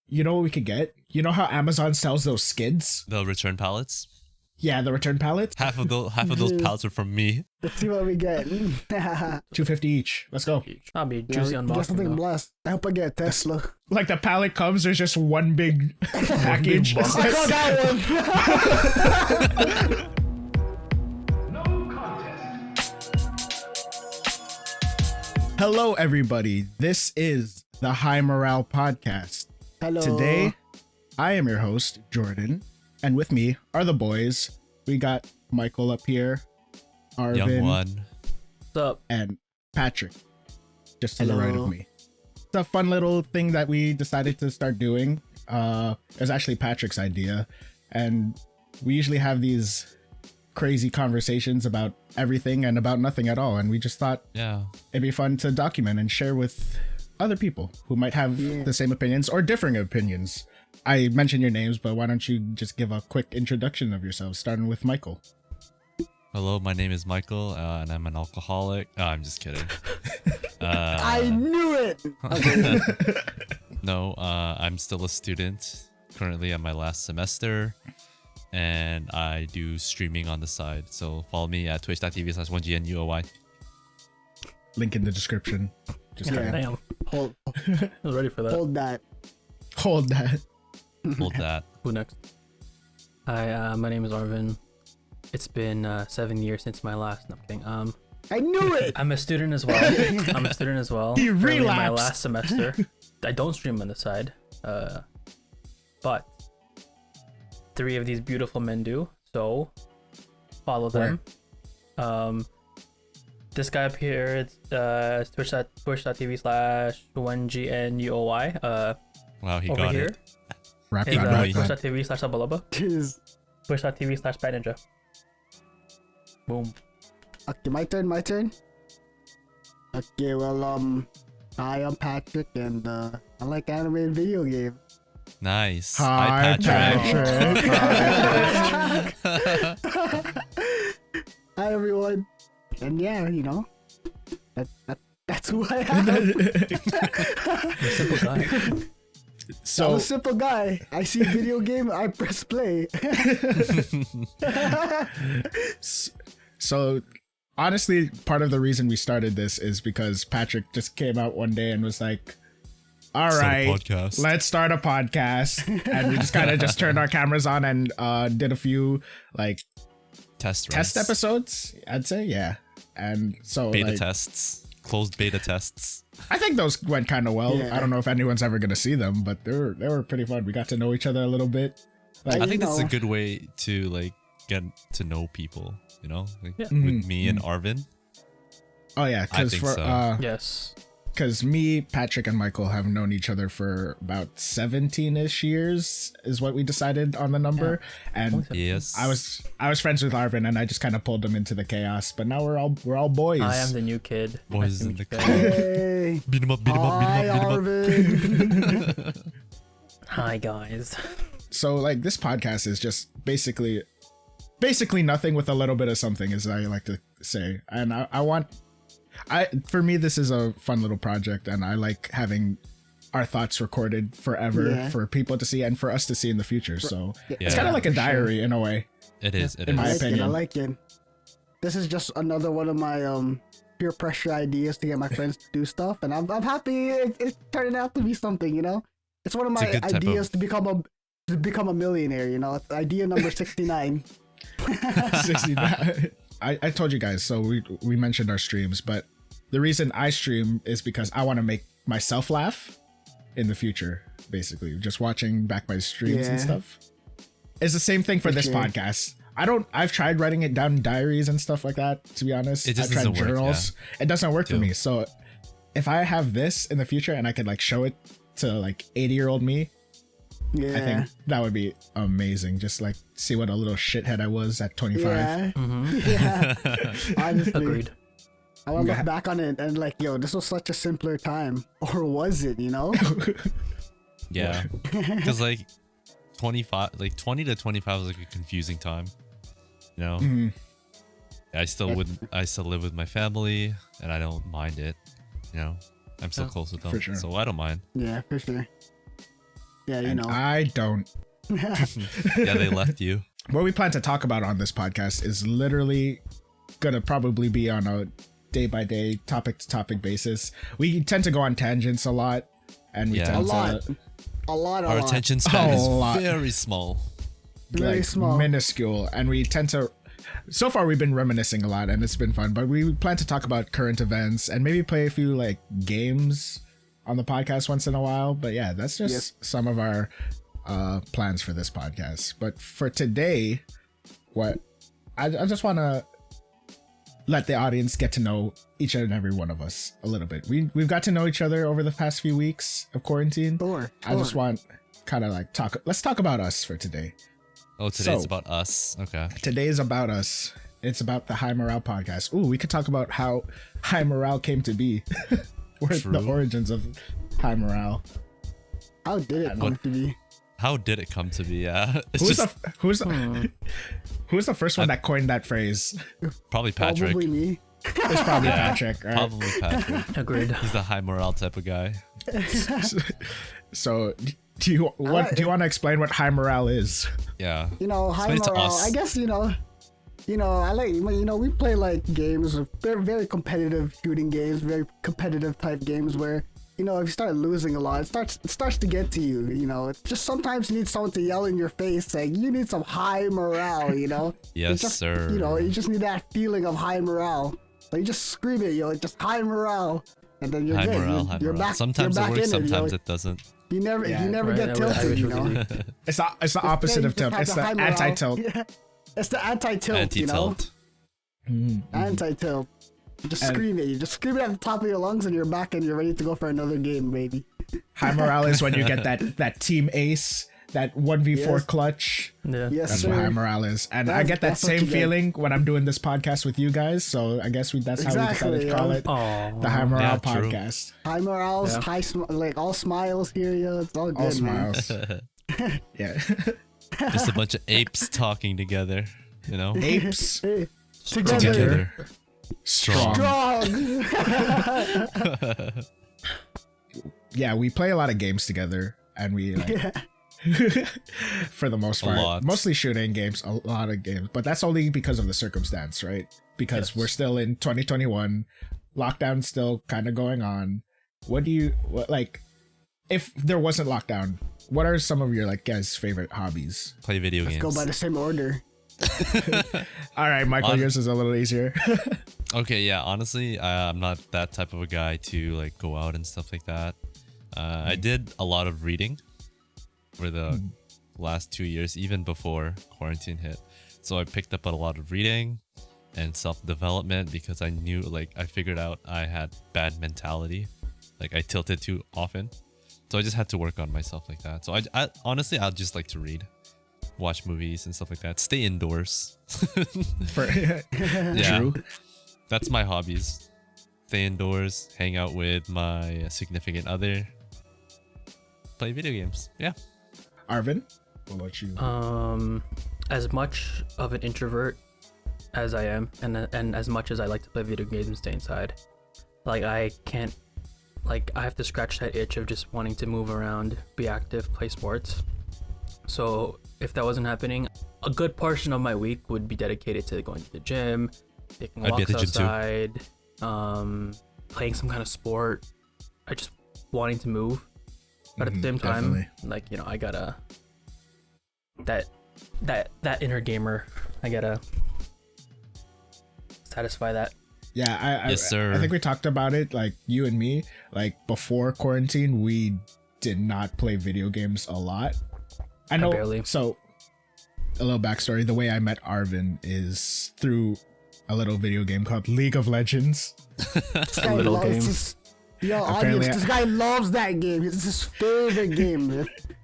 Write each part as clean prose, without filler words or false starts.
You know what we could get? You know how Amazon sells those skids? The return pallets. Yeah, the return pallets. Half of those pallets are from me. Let's see what we get. $250 each. Let's go. That'd be juicy Get unboxing. something though. blessed. I hope I get a Tesla. Like the pallet comes, there's just one big package. I saw that one. Hello, everybody. This is the High Morale Podcast. Hello. Today, I am your host, Jordan, and with me are the boys. We got Michael up here, Arvin, Young one. What's up? and Patrick, just to the Hello. right of me. It's a fun little thing that we decided to start doing. It was actually Patrick's idea, and we usually have these crazy conversations about everything and about nothing at all, and we just thought Yeah. it'd be fun to document and share with other people who might have the same opinions or differing opinions. I mentioned your names, but why don't you just give a quick introduction of yourselves, starting with Michael? Hello, my name is Michael, and I'm an alcoholic. Oh, I'm just kidding. I knew it. Okay. No, I'm still a student. Currently at my last semester, and I do streaming on the side. So follow me at twitch.tv/1GNUOY. Link in the description. Just Yeah. kidding. Damn, Hold, I was ready for that. hold that. Hold that. Hold that. Who next? Hi, my name is Arvin. It's been 7 years since my last. No, I'm kidding. I knew it. I'm a student as well. I'm a student as well. He Currently in my relapsed. last semester. I don't stream on the side, but 3 of these beautiful men do. So follow them. This guy up here, it's twitch.tv/1GNUOY. Wow, he Over got here it. Rap is God, Ignore rap you. God. twitch.tv/TubbaLubba. Jeez. Twitch.tv/BadNinja. Boom. Okay, my turn. Okay, well, hi, I'm Patrick, and I like anime and video games. Nice. Hi, Patrick. Hi, everyone. And yeah, you know, that's who I am. A simple guy. I'm So a simple guy. I see video game, I press play. So honestly, part of the reason we started this is because Patrick just came out one day and was like, all Start a right, podcast. let's start a podcast. And we just kind of just turned our cameras on and did a few like Test test runs. episodes, I'd say. Yeah. And so Beta like, tests. Closed beta tests. I think those went kind of well. Yeah. I don't know if anyone's ever going to see them, but they were pretty fun. We got to know each other a little bit. Like, I think that's a know. good way to like get to know people, you know? Like Yeah. with me and Arvin. oh yeah, I because think for so. Yes. because me, Patrick, and Michael have known each other for about 17-ish years is what we decided on the number. And Yes. I was friends with Arvin, and I just kind of pulled him into the chaos. But now we're all boys. I am the new kid. Boys Nice to in meet the you club. guys. Hey. Beat him up, beat him up, beat Hi, him up, beat him up. Arvin. Hi guys. So like this podcast is just basically nothing with a little bit of something, as I like to say. And for me, this is a fun little project, and I like having our thoughts recorded forever Yeah. for people to see and for us to see in the future. So it's Yeah. kind of like a diary in a way. It is. It In my is. opinion. I like it. This is just another one of my peer pressure ideas to get my friends to do stuff, and I'm happy it's turning out to be something. You know, it's one of It's a my good type ideas of- to become a millionaire. You know, it's idea number 69. 69. I told you guys, so we mentioned our streams, but the reason I stream is because I want to make myself laugh in the future, basically. Just watching back my streams and Yeah. stuff. It's the same thing for this sure. podcast. I've tried writing it down in diaries and stuff like that, to be honest. It just I've tried doesn't work, journals. It doesn't work for Too. me. So if I have this in the future and I could like show it to like 80-year-old me, Yeah, I think that would be amazing. Just like see what a little shithead I was at 25. yeah, Mm-hmm. yeah. Honestly, Agreed. I want to look back on it and like, yo, this was such a simpler time, or was it? You know? Yeah. Because like 25, like 20 to 25 was like a confusing time. You know? Mhm. I still live with my family, and I don't mind it. You know? I'm still Yeah, close with them. for sure. So I don't mind. Yeah, for sure. Yeah, you and know. I don't. Yeah, they left you. What we plan to talk about on this podcast is literally gonna probably be on a day by day, topic to topic basis. We tend to go on tangents a lot, and we Yeah. tend A lot. to Our attention span A is lot. very small. Very small. minuscule, and we tend to. So far, we've been reminiscing a lot, and it's been fun. But we plan to talk about current events and maybe play a few like games on the podcast once in a while. But yeah, that's just some of our plans for this podcast. But for today, what I just want to let the audience get to know each and every one of us a little bit. We've got to know each other over the past few weeks of quarantine. Sure. I just want kind of like let's talk about us for today. Oh, today's So- about us. Okay. Today is about us. It's about the High Morale podcast. Ooh, we could talk about how High Morale came to be. Or the True. origins of High Morale. How did it come to be? How did it come to be? Yeah. It's Who's just who's the first one that coined that phrase? probably Patrick. Probably me. It's probably Yeah, Patrick, right? Probably Patrick. Agreed. He's the high morale type of guy. So, do you want to explain what High Morale is? Yeah. You know, high Explain it to morale. us. I guess you know, I like we play like games, very very competitive shooting games, very competitive type games where if you start losing a lot, it starts to get to you. You know, it's just sometimes you need someone to yell in your face saying you need some high morale. You know. Yes, It's just, sir. You just need that feeling of high morale. So you just scream it, just high morale, and then you're High good. morale, You're, high you're morale. back. Sometimes you're it back works, in sometimes it doesn't. You never Yeah, get I wish tilted. we You know. could. It's the opposite Yeah, of tilt. you It's just the have high morale. anti-tilt. Yeah. It's the anti-tilt, you know? Anti-tilt. Anti-tilt. You just And- scream it. You just scream it at the top of your lungs and you're back and you're ready to go for another game, baby. High Morale is when you get that team ace, that 1v4 Yes. clutch. Yeah. Yes, That's sir. what High Morale is. And I That's- get that that's what same you get. feeling when I'm doing this podcast with you guys. So I guess that's how we decided to Exactly, call yeah. it Oh. the High Morale Yeah, true. podcast. High morals, Yeah. like all smiles here, yo. It's all good, All man. smiles. Yeah. Just a bunch of apes talking together, you know? Apes Hey, Together. Strong. Strong. Yeah, we play a lot of games together, and we like, for the most A part, lot. mostly shooting games, a lot of games. But that's only because of the circumstance, right? Because Yes. we're still in 2021, lockdown's still kind of going on. Like? If there wasn't lockdown, what are some of your guys' favorite hobbies? Play video games. Go by the same order. All right, Michael, yours is a little easier. Okay, yeah. Honestly, I'm not that type of a guy to go out and stuff like that. I did a lot of reading for the last 2 years, even before quarantine hit. So I picked up a lot of reading and self-development because I knew, I figured out I had bad mentality. I tilted too often. So I just had to work on myself like that. So I honestly, I'd just like to read, watch movies and stuff like that. Stay indoors. Yeah. True. That's my hobbies. Stay indoors, hang out with my significant other, play video games. Yeah. Arvin, what about you? As much of an introvert as I am, and as much as I like to play video games and stay inside, I can't. I have to scratch that itch of just wanting to move around, be active, play sports. So if that wasn't happening, a good portion of my week would be dedicated to going to the gym, taking I'd be at walks the gym too. outside, playing some kind of sport. I just wanting to move, but at the same time, definitely. I gotta that inner gamer. I gotta satisfy that. Yeah, Yes, sir. I think we talked about it, you and me, before quarantine, we did not play video games a lot. I know. barely. So, a little backstory: the way I met Arvin is through a little video game called League of Legends. This guy Little loves game. this- Yo, Apparently audience, this guy loves that game. It's his favorite game.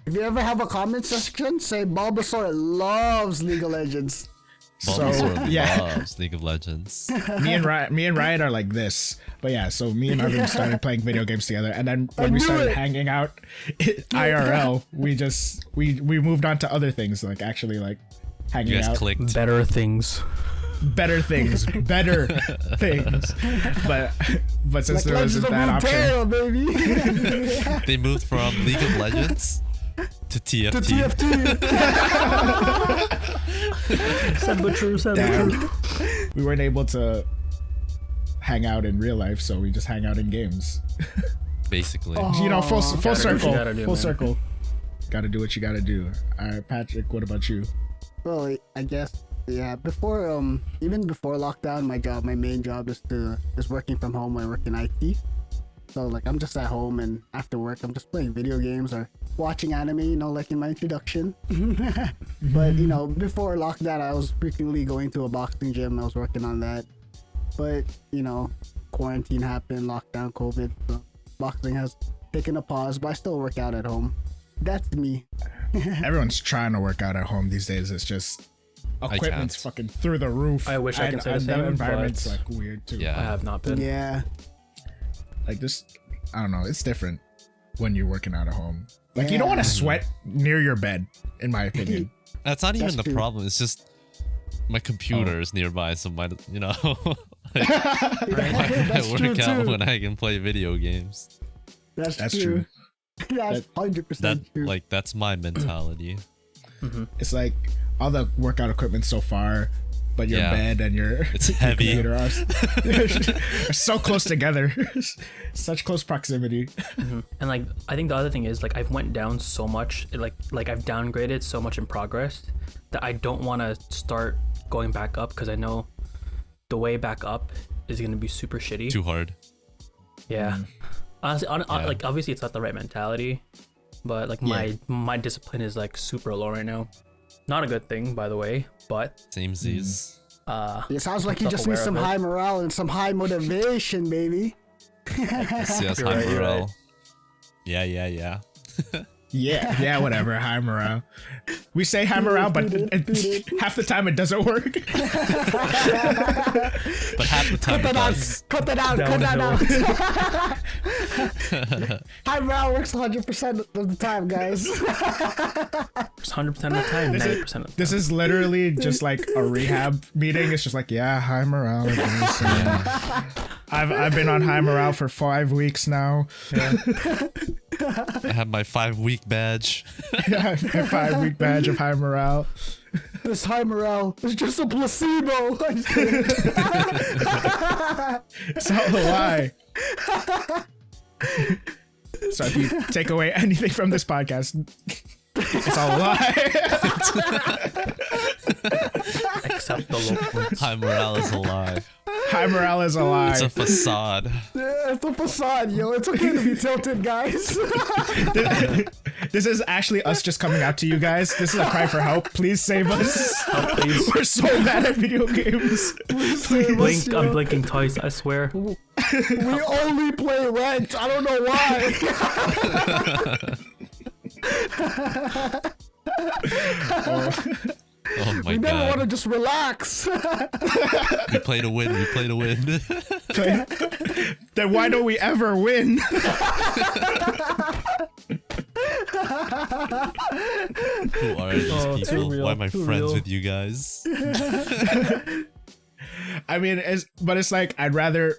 If you ever have a comment section, say Bulbasaur loves League of Legends. Bulbasaur yeah. loves League of Legends. me and Ryan are like this, but yeah. So me and Arvin started playing video games together, and then when we knew started it. hanging out IRL, we moved on to other things, actually hanging You guys out. clicked. Better things. better things. But since Like there Legends wasn't of that option, Runeterra, baby. They moved from League of Legends To TFT. To TFT. Sad but true. Sad but Damn. true. We weren't able to hang out in real life, so we just hang out in games. Basically. You know, full Gotta do what you circle. gotta do, Full man. circle. Gotta do what you gotta do. All right, Patrick, what about you? Well, I guess yeah. Before even before lockdown, my main job is working from home. I work in IT, so like I'm just at home, and after work I'm just playing video games or watching anime. You know, like in my introduction. But you know, before lockdown, I was frequently going to a boxing gym. I was working on that, but you know, quarantine happened, lockdown, COVID. So boxing has taken a pause, but I still work out at home. That's me. Everyone's trying to work out at home these days. It's just equipment's can't. fucking through the roof. I wish I could say the same, environment's but like weird too. Yeah. I have not been. Yeah. Like this, I don't know. It's different when you're working out at home. Like you don't want to sweat near your bed, in my opinion. That's not even That's the true. problem. It's just my computer is nearby, so my you know, why That's work true, out too. when I can play video games? That's That's true. true. That's 100% true. That's my mentality. It's like all the workout equipment so far, but your Yeah. bed and your, It's your heavy. computer are so close together. Such close proximity. And like I think the other thing is like I've went down so much, like I've downgraded so much in progress that I don't want to start going back up because I know the way back up is gonna be super shitty. Too hard. Yeah. Honestly, Yeah. like obviously it's not the right mentality, but like my discipline is like super low right now. Not a good thing, by the way, but Same Z's. It sounds like you just need self-aware some of it. high morale and some high motivation, baby. CS You're high right, you're morale. right. Yeah. Yeah, whatever. High morale. We say high morale, but half the time it doesn't work. But half the time it does. Cut that out. High morale works 100% of the time, guys. It's 100% of the time, 90% of the time. This is literally just like a rehab meeting. It's just like, yeah, high morale. I guess. I've been on high morale for 5 weeks now. I have my 5-week badge. Yeah, my 5-week badge of high morale. This high morale is just a placebo. I'm just kidding. It's all a lie. So if you take away anything from this podcast, it's all a lie. Except the low points. High morale is a lie. High morale is a lie. It's a facade. Yeah, it's a facade, yo. It's okay to be tilted, guys. This is actually us just coming out to you guys. This is a cry for help. Please save us. Please. We're so bad at video games. Blink, I'm blinking twice, I swear. We only play ranked. I don't know why. Oh my We never want to god. just relax. We play to win. We play to win. Then why don't we ever win? Who are these Oh, too people? real, Why am I too friends real. with you guys? I mean, but it's like I'd rather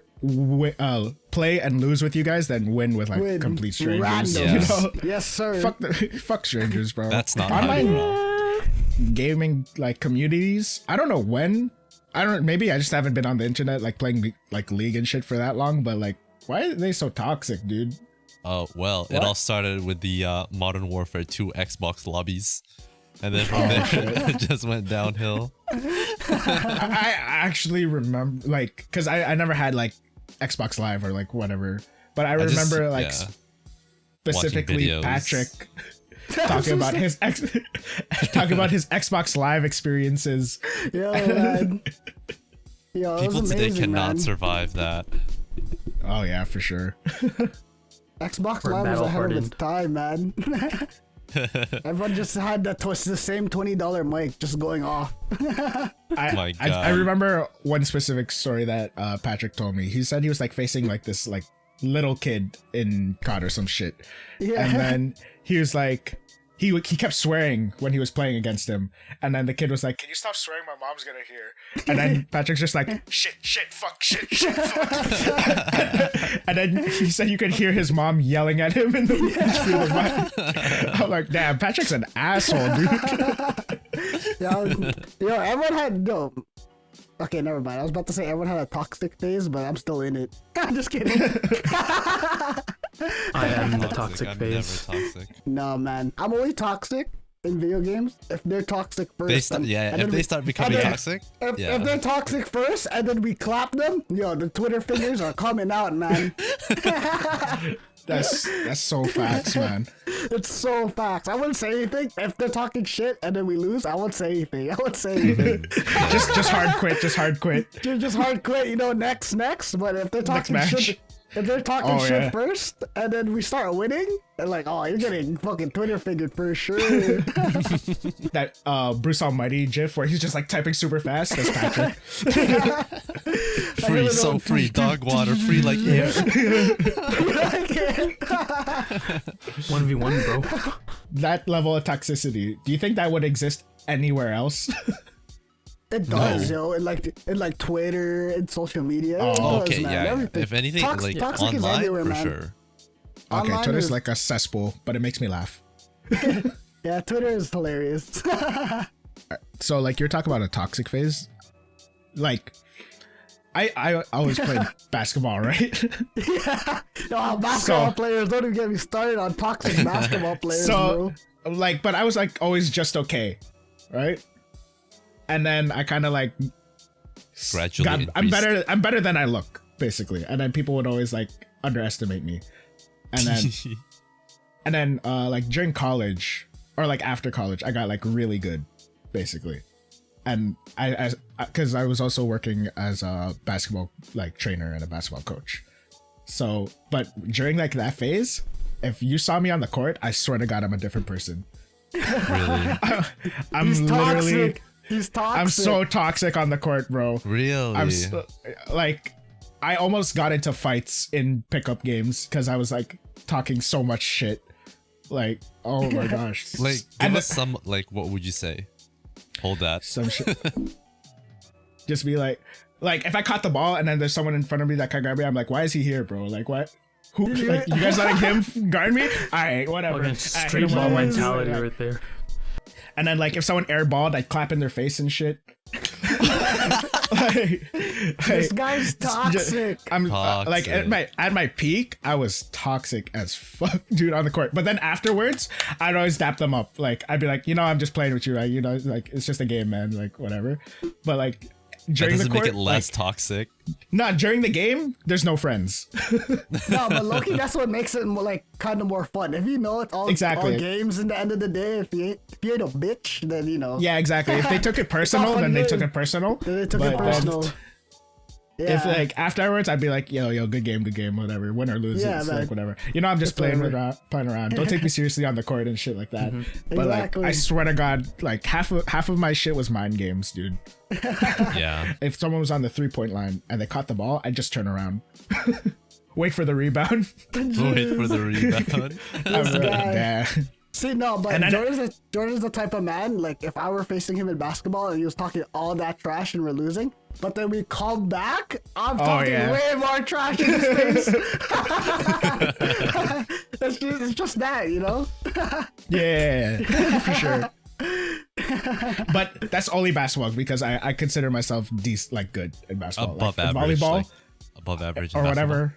play and lose with you guys than win with like Win. complete strangers. Random. You Yeah. know? Yes, sir. Fuck strangers, bro. That's not high online morale. gaming like communities. I don't know when. Maybe I just haven't been on the internet like playing like League and shit for that long. But like, why are they so toxic, dude? Oh, well, it all started with the Modern Warfare 2 Xbox lobbies. And then from there, it just went downhill. I actually remember like because I never had like Xbox Live or like whatever, but I remember like yeah, specifically watching videos. Patrick talking about his Xbox Live experiences. Yo, man. Yo, it People was today amazing, cannot man. survive that. Oh yeah, for sure. Xbox We're Live was battle ahead of its hardened. time, man. Everyone just had that the same $20 mic just going off. My I God. remember one specific story that Patrick told me. He said he was like facing like this like little kid in COD or some shit. Yeah. And then he he kept swearing when he was playing against him, and then the kid was like, "Can you stop swearing? My mom's gonna hear." And then Patrick's just like, "Shit, fuck, shit, fuck." And then he said you could hear his mom yelling at him in the I'm like, damn, Patrick's an asshole, dude. Yo, everyone had Okay, never mind. I was about to say everyone had a toxic phase, but I'm still in it. I'm just kidding. I am the toxic I'm phase. never toxic. No, man. I'm only toxic in video games if they're toxic first. If they start becoming toxic. If they're toxic first and then we clap them, yo, the Twitter fingers are coming out, man. That's so facts, man. It's so facts. I wouldn't say anything. If they're talking shit and then we lose, I won't say anything. Just hard quit. Just hard quit. Just hard quit. You know, next. But if they're talking shit, if they're talking shit first and then we start winning, they're like, oh, you're getting fucking Twitter fingered for sure. That Bruce Almighty gif where he's just like typing super fast. That's Patrick. Free, so free. Dog water, free like air. 1v1, bro. That level of toxicity. Do you think that would exist anywhere else? It does, yo. In like Twitter and social media. Oh, it does, Okay, man. yeah. Everything. If anything, Toxic is online, everywhere, for man. sure. Okay, Online Twitter's is- like a cesspool, but it makes me laugh. Yeah, Twitter is hilarious. So like you're talking about a toxic phase. Like I always played basketball, right? Yeah. No, basketball So- players, don't even get me started on toxic basketball players, So bro. like, but I was like always just okay, right? And then I kind of like Gradually I'm increased. better than I look, basically. And then people would always like underestimate me. And then like during college or like after college, I got like really good, basically. And because I was also working as a basketball like trainer and a basketball coach. So, but during like that phase, if you saw me on the court, I swear to God, I'm a different person. Really? I'm He's literally, toxic. He's toxic. I'm so toxic on the court, bro. Really? I'm so, like, I almost got into fights in pickup games because I was like talking so much shit. Like, oh my gosh. Like, And give us some, like, what would you say? Hold that. some shit. Just be like if I caught the ball and then there's someone in front of me that can grab me, I'm like, why is he here, bro? Like, what? Who? Like, you guys letting him guard me? All right, whatever. Fucking Alright, straight hit him ball with- mentality right there. And then like if someone airballed, I'd clap in their face and shit. This guy's toxic. I'm like Toxic. at my peak, I was toxic as fuck, dude, on the court. But then afterwards, I'd always dap them up. Like I'd be like, you know, I'm just playing with you, right? You know, like it's just a game, man. Like whatever. But like That during the doesn't court, make it less like, toxic. not during the game. There's no friends. No, but Loki, that's what makes it more, like kind of more fun. If you know it's all Exactly. all games in the end of the day, if you ain't a bitch, then you know. Yeah, exactly. If they took it personal, then they took it personal. Then they took But it then personal. Yeah. If like afterwards, I'd be like, yo, good game, whatever. Win or lose, Yeah, it's man. like whatever. You know, I'm just It's playing whatever. around. Don't take me seriously on the court and shit like that. But Exactly. like, I swear to God, like half of my shit was mind games, dude. Yeah. If someone was on the 3-point line and they caught the ball, I'd just turn around, wait for the rebound. Wait for the rebound. I'm like, guy. nah. See, no, but And then- Jordan's the type of man, like, if I were facing him in basketball and he was talking all that trash and we're losing, but then we come back, I'm talking yeah. way more trash in his face. It's just that, you know? Yeah, for sure. But that's only basketball because I consider myself like good in basketball. Above like, in average. volleyball Like, above average. in or basketball. whatever.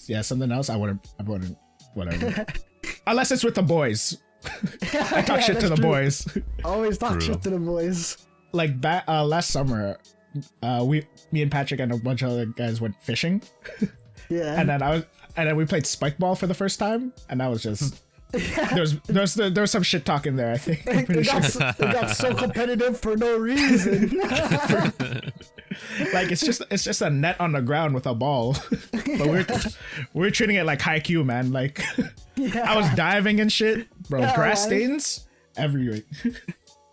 Yeah, something else. I wouldn't. Whatever. Unless it's with the boys. I talk shit to that's the true. boys. Always talk True. shit to the boys. Like last summer, me and Patrick and a bunch of other guys went fishing, Yeah. and then we played spike ball for the first time, and that was just. There was some shit talking there, I think. I'm pretty sure. it got so competitive for no reason. Like it's just a net on the ground with a ball. But we're treating it like high Q, man. Like I was diving and shit, bro. Yeah, grass right. stains everywhere.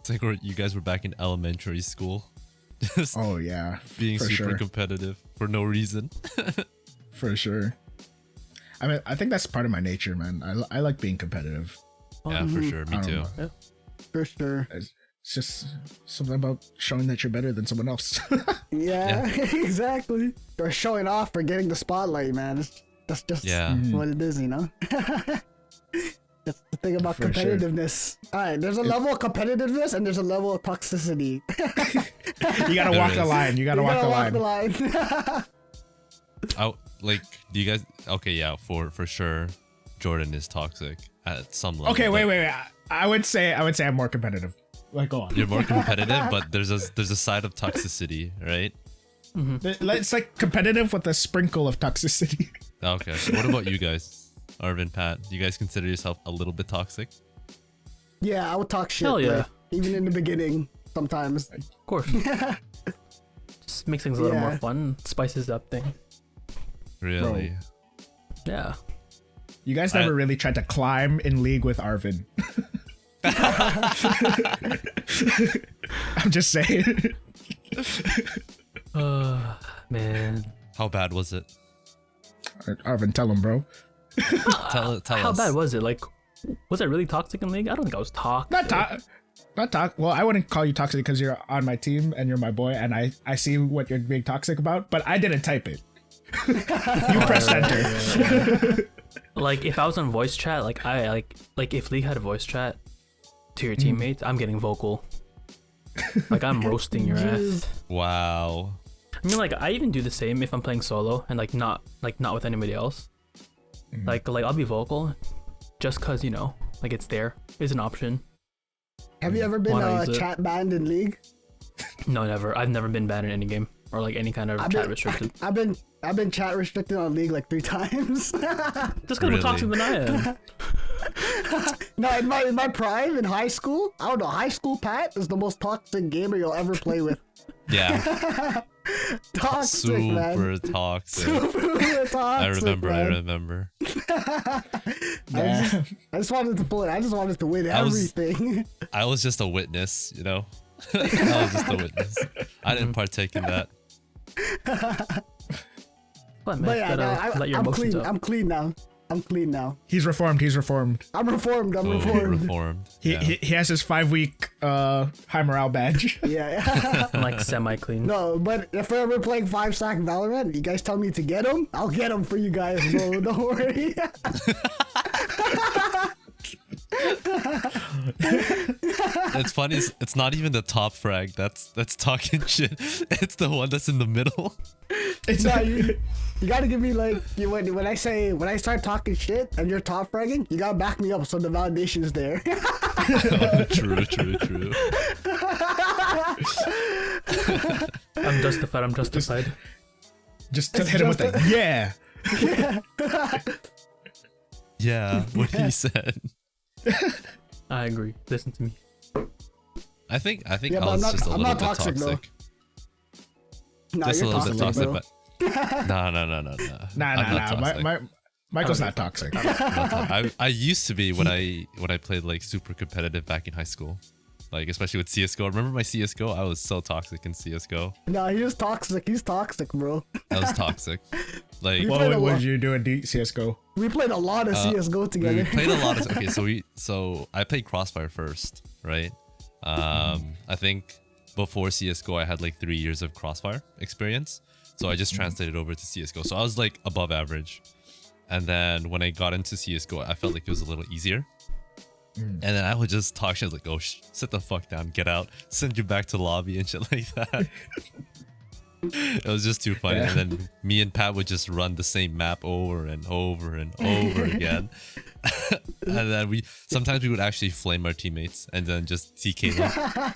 It's like you guys were back in elementary school. Just Oh yeah, being for super sure. competitive for no reason. For sure. I mean, I think that's part of my nature, man. I like being competitive. Yeah, for sure. Me I don't too. know. Yeah. For sure. It's just something about showing that you're better than someone else. Yeah, exactly. Or showing off or getting the spotlight, man. That's just Yeah. what it is, you know? That's the thing about For sure. competitiveness. Alright, there's a level of competitiveness and there's a level of toxicity. You gotta There walk is. the line. You gotta walk the line. line. Oh, like, do you guys? Okay, yeah, for sure, Jordan is toxic at some level. Okay, but wait. I would say I'm more competitive. Like, go on. You're more competitive, but there's a side of toxicity, right? It's like competitive with a sprinkle of toxicity. Okay. What about you guys, Arvin, Pat? Do you guys consider yourself a little bit toxic? Yeah, I would talk shit. Hell yeah. like, even in the beginning, sometimes. Of course. Just makes things a little more Yeah. fun, spices up things. Really? Yeah. You guys never really tried to climb in league with Arvin. I'm just saying. Man. How bad was it? Arvin, tell him, bro. Tell How us. bad was it? Like, was it really toxic in League? I don't think I was toxic. Not talk. Well, I wouldn't call you toxic because you're on my team and you're my boy, and I see what you're being toxic about. But I didn't type it. You pressed enter. Like, if I was on voice chat, like if League had a voice chat to your teammates, I'm getting vocal. Like, I'm roasting your ass. Wow. I mean, like, I even do the same if I'm playing solo and not with anybody else. Like I'll be vocal, just cause like it's there is an option. Have you ever been Wanna use it? chat banned in League? No, never. I've never been banned in any game or like any kind of chat restricted. I've been chat restricted on League like 3 times. Just cause I'm Really? toxic than I am. No, in my prime in high school, I don't know. High school Pat is the most toxic gamer you'll ever play with. Yeah. Toxic, man. Super toxic. Super toxic, I remember. man. Yeah. I just wanted to play. I just wanted to win I was- everything. I was just a witness, I was just a witness. I didn't partake in that. But man, But yeah, gotta no, let your I'm emotions clean. up. I'm clean now. I'm clean now. He's reformed. I'm reformed. I'm Oh, reformed. reformed. He, Yeah. he has his 5-week high morale badge. Yeah. I'm like semi-clean. No, but if we're ever playing 5-stack Valorant, you guys tell me to get him, I'll get him for you guys, bro. Don't worry. It's funny. It's not even the top frag. That's talking shit. It's the one that's in the middle. It's No, you gotta give me like when I start talking shit and you're top fragging, you gotta back me up so the validation is there. True. I'm justified. just to hit him with a yeah. Yeah, what he said. I agree. Listen to me. I think Yeah, I but was just a I'm little not bit toxic, toxic. though. No, Just a you're little bit toxic, toxic, bro. but no. I'm not toxic. Michael's not toxic. I used to be when I played like super competitive back in high school, like especially with CSGO. Remember my CSGO? I was so toxic in CSGO. No, he's toxic. He's toxic, bro. I was toxic. Like You played a What lot. did you do in CSGO? We played a lot of CS:GO we together. played a lot of okay. So I played Crossfire first, right? I think before CSGO I had like 3 years of Crossfire experience, so I just translated over to CSGO. So I was like above average. And then when I got into CSGO, I felt like it was a little easier. And then I would just talk shit like, oh, sit the fuck down, get out, send you back to lobby and shit like that. It was just too funny. Yeah. And then me and Pat would just run the same map over and over and over again. And then sometimes we would actually flame our teammates and then just TK them.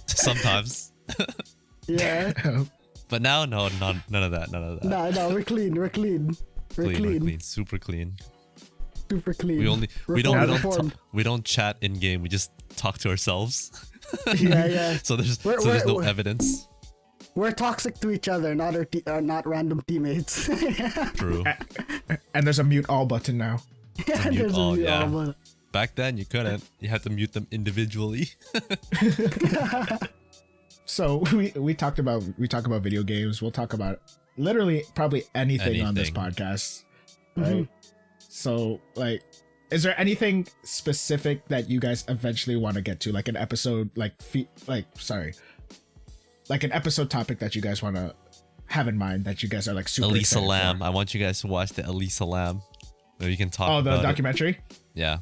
Sometimes. Yeah. But now, no, none of that. No, we're clean. We're clean. We're We're clean. super clean. Super clean. We Reformed. don't chat in game. We just talk to ourselves. Yeah. So there's We're- no we're- evidence. We're toxic to each other, not not random teammates. True. And there's a mute all button now. Yeah, mute there's a all, mute yeah. all button. Back then you couldn't. You had to mute them individually. So we talk about video games. We'll talk about literally probably anything on this Anything. podcast, right? So like is there anything specific that you guys eventually want to get to, like an episode, like an episode topic that you guys want to have in mind that you guys are like super Elisa excited Lam. for? I want you guys to watch the Elisa Lam. Where you can talk Oh, the about documentary. it. Yeah.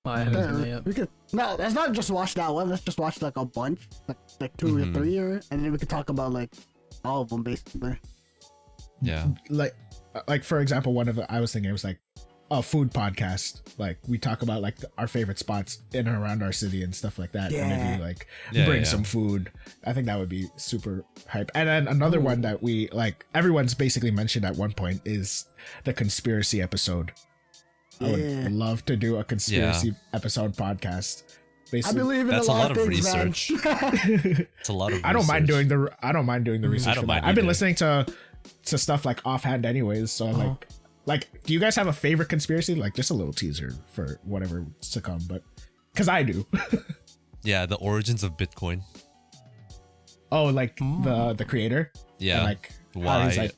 I haven't seen it yet. We could let's not just watch that one. Let's just watch like a bunch, like 2 or 3, and then we could talk about like all of them basically. Yeah. Like for example, one of the, I was thinking it was like a food podcast. Like we talk about like our favorite spots in and around our city and stuff like that. Yeah. And maybe like Yeah, bring yeah. some food. I think that would be super hype. And then another one that we like, everyone's basically mentioned at one point is the conspiracy episode. I Yeah. would love to do a conspiracy episode podcast. I Basically, believe in That's a a lot lot of things, man. research. It's a lot of. I don't mind research. doing the research. I don't for mind that. I've been either. listening to stuff like offhand anyways, so like do you guys have a favorite conspiracy? Like just a little teaser for whatever's to come, but because I do. Yeah, the origins of Bitcoin. Oh, like the creator. Yeah. And, like how Why? he's like,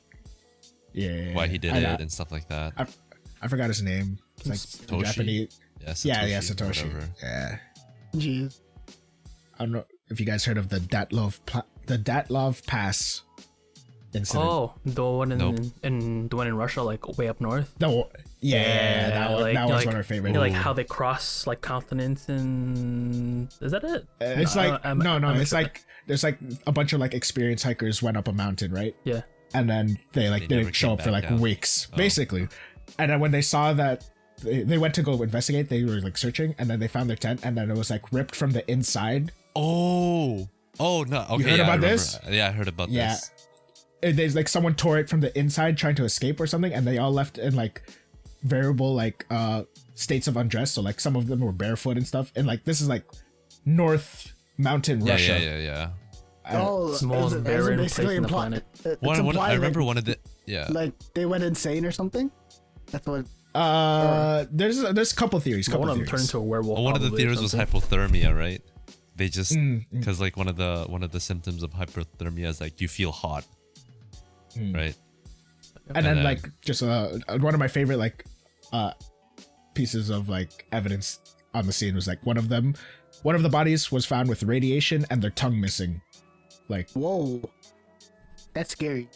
yeah, Why he did I- it and stuff like that. I forgot his name. It's like Satoshi? Japanese. Yeah, Yeah, Satoshi. whatever. Yeah. Jeez. I don't know if you guys heard of the Datlov Pass incident. Oh, the one in Nope. the one in Russia, like way up north. Yeah, that was like, one of like, our favorite. Like how they cross like continents and is that it? It's No, like I'm no, not it's sure. like there's like a bunch of like experienced hikers went up a mountain, right? Yeah. And then they like They never didn't show came up for back like down. weeks, Oh. basically. And then when they saw that they went to go investigate, they were like searching, and then they found their tent, and then it was like ripped from the inside. Oh no. Okay, heard yeah, about I remember. this? Yeah, I heard about Yeah. this. There's like someone tore it from the inside trying to escape or something, and they all left in like variable like states of undress. So like some of them were barefoot and stuff, and like this is like North Mountain Yeah, Russia. yeah. It's the most barren place in the planet. I remember one of the like they went insane or something. That's what. There's a couple theories. One of them turned into a werewolf. one of the probably, or theories was something. hypothermia, right? They just because like one of the symptoms of hypothermia is like you feel hot, right? And then then- like just one of my favorite like pieces of like evidence on the scene was like one of the bodies was found with radiation and their tongue missing. Like Whoa, that's scary.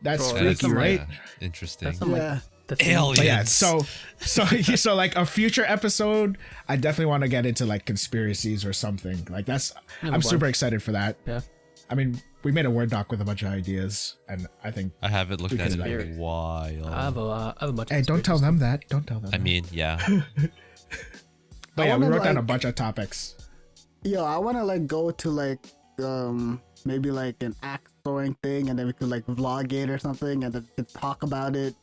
that's Bro, freaky, some, right? Interesting. That's some, like, Yeah. the thing- Aliens. But yeah, so like a future episode, I definitely want to get into like conspiracies or something. Like I'm super bunch. excited for that. Yeah. I mean, we made a Word doc with a bunch of ideas, and I think. I haven't looked at it in Conspiracy. a while. I have a bunch. Hey, of don't tell them that. Don't tell them. I that. mean, yeah. But I yeah, we wanna, wrote down a like- bunch of topics. Yo, I want to like go to like maybe like an axe throwing thing, and then we could like vlog it or something, and then we could talk about it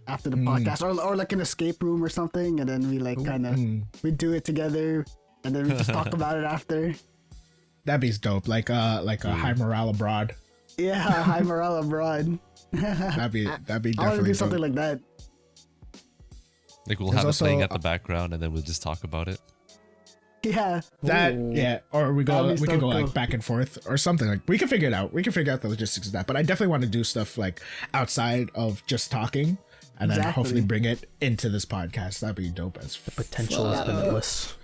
after the podcast, or like an escape room or something, and then we like kind of we do it together, and then we just talk about it after. That'd be dope. Like a high morale abroad. Yeah, high morale abroad. That'd be I want to definitely do something dope. like that. Like we'll There's have it playing also- at the background, and then we'll just talk about it. Yeah. That Ooh. yeah, or we That'd be can so go like cool. back and forth or something. Like we can figure it out. We can figure out the logistics of that. But I definitely want to do stuff like outside of just talking, and then Exactly. hopefully bring it into this podcast. That'd be dope as Potential is limitless.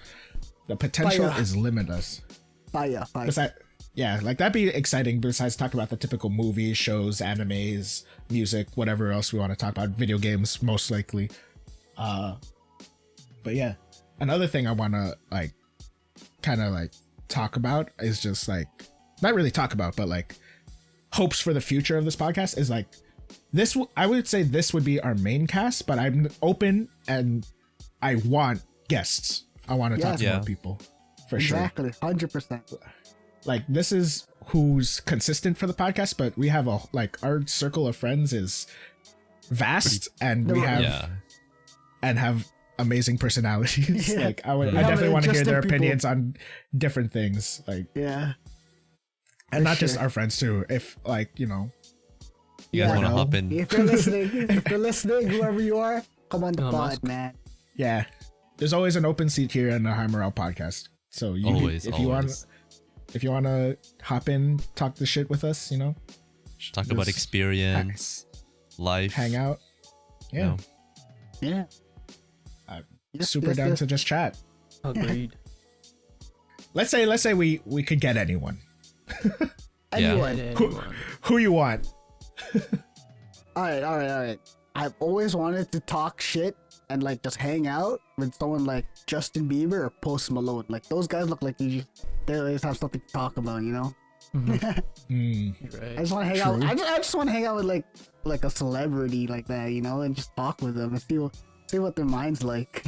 The potential Fire. is limitless. Fire. Besides, yeah, like that'd be exciting. Besides talking about the typical movies, shows, animes, music, whatever else we want to talk about, video games, most likely. But yeah, another thing I want to like kind of like talk about is just like not really talk about, but like hopes for the future of this podcast is like this. I would say this would be our main cast, but I'm open and I want guests. I want to talk Yes. to Yeah. more people for sure. Exactly. 100%. Like this is who's consistent for the podcast, but we have a like our circle of friends is vast and we have Yeah. and have amazing personalities. Yeah. Like I We definitely have want to hear their interesting people. opinions on different things. Like Yeah. and not just sure. our friends too. If like, you know, You guys Yeah. want to No. hop in? If you're listening, whoever you are, come on the Elon pod, Musk. man. yeah. There's always an open seat here in the High Morale podcast. So you Always, if you want always. if you want to hop in, talk the shit with us, you know, Talk about Just experience, life, hang out. you Yeah. know. Yeah. super down to just chat. Agreed. Let's say we could get anyone. Anyone. Who you want? All right. I've always wanted to talk shit and like just hang out with someone like Justin Bieber or Post Malone. Like those guys look like they always have something to talk about, you know? Right. I just want to hang out. I just want to hang out with like a celebrity like that, you know, and just talk with them and see what their mind's like.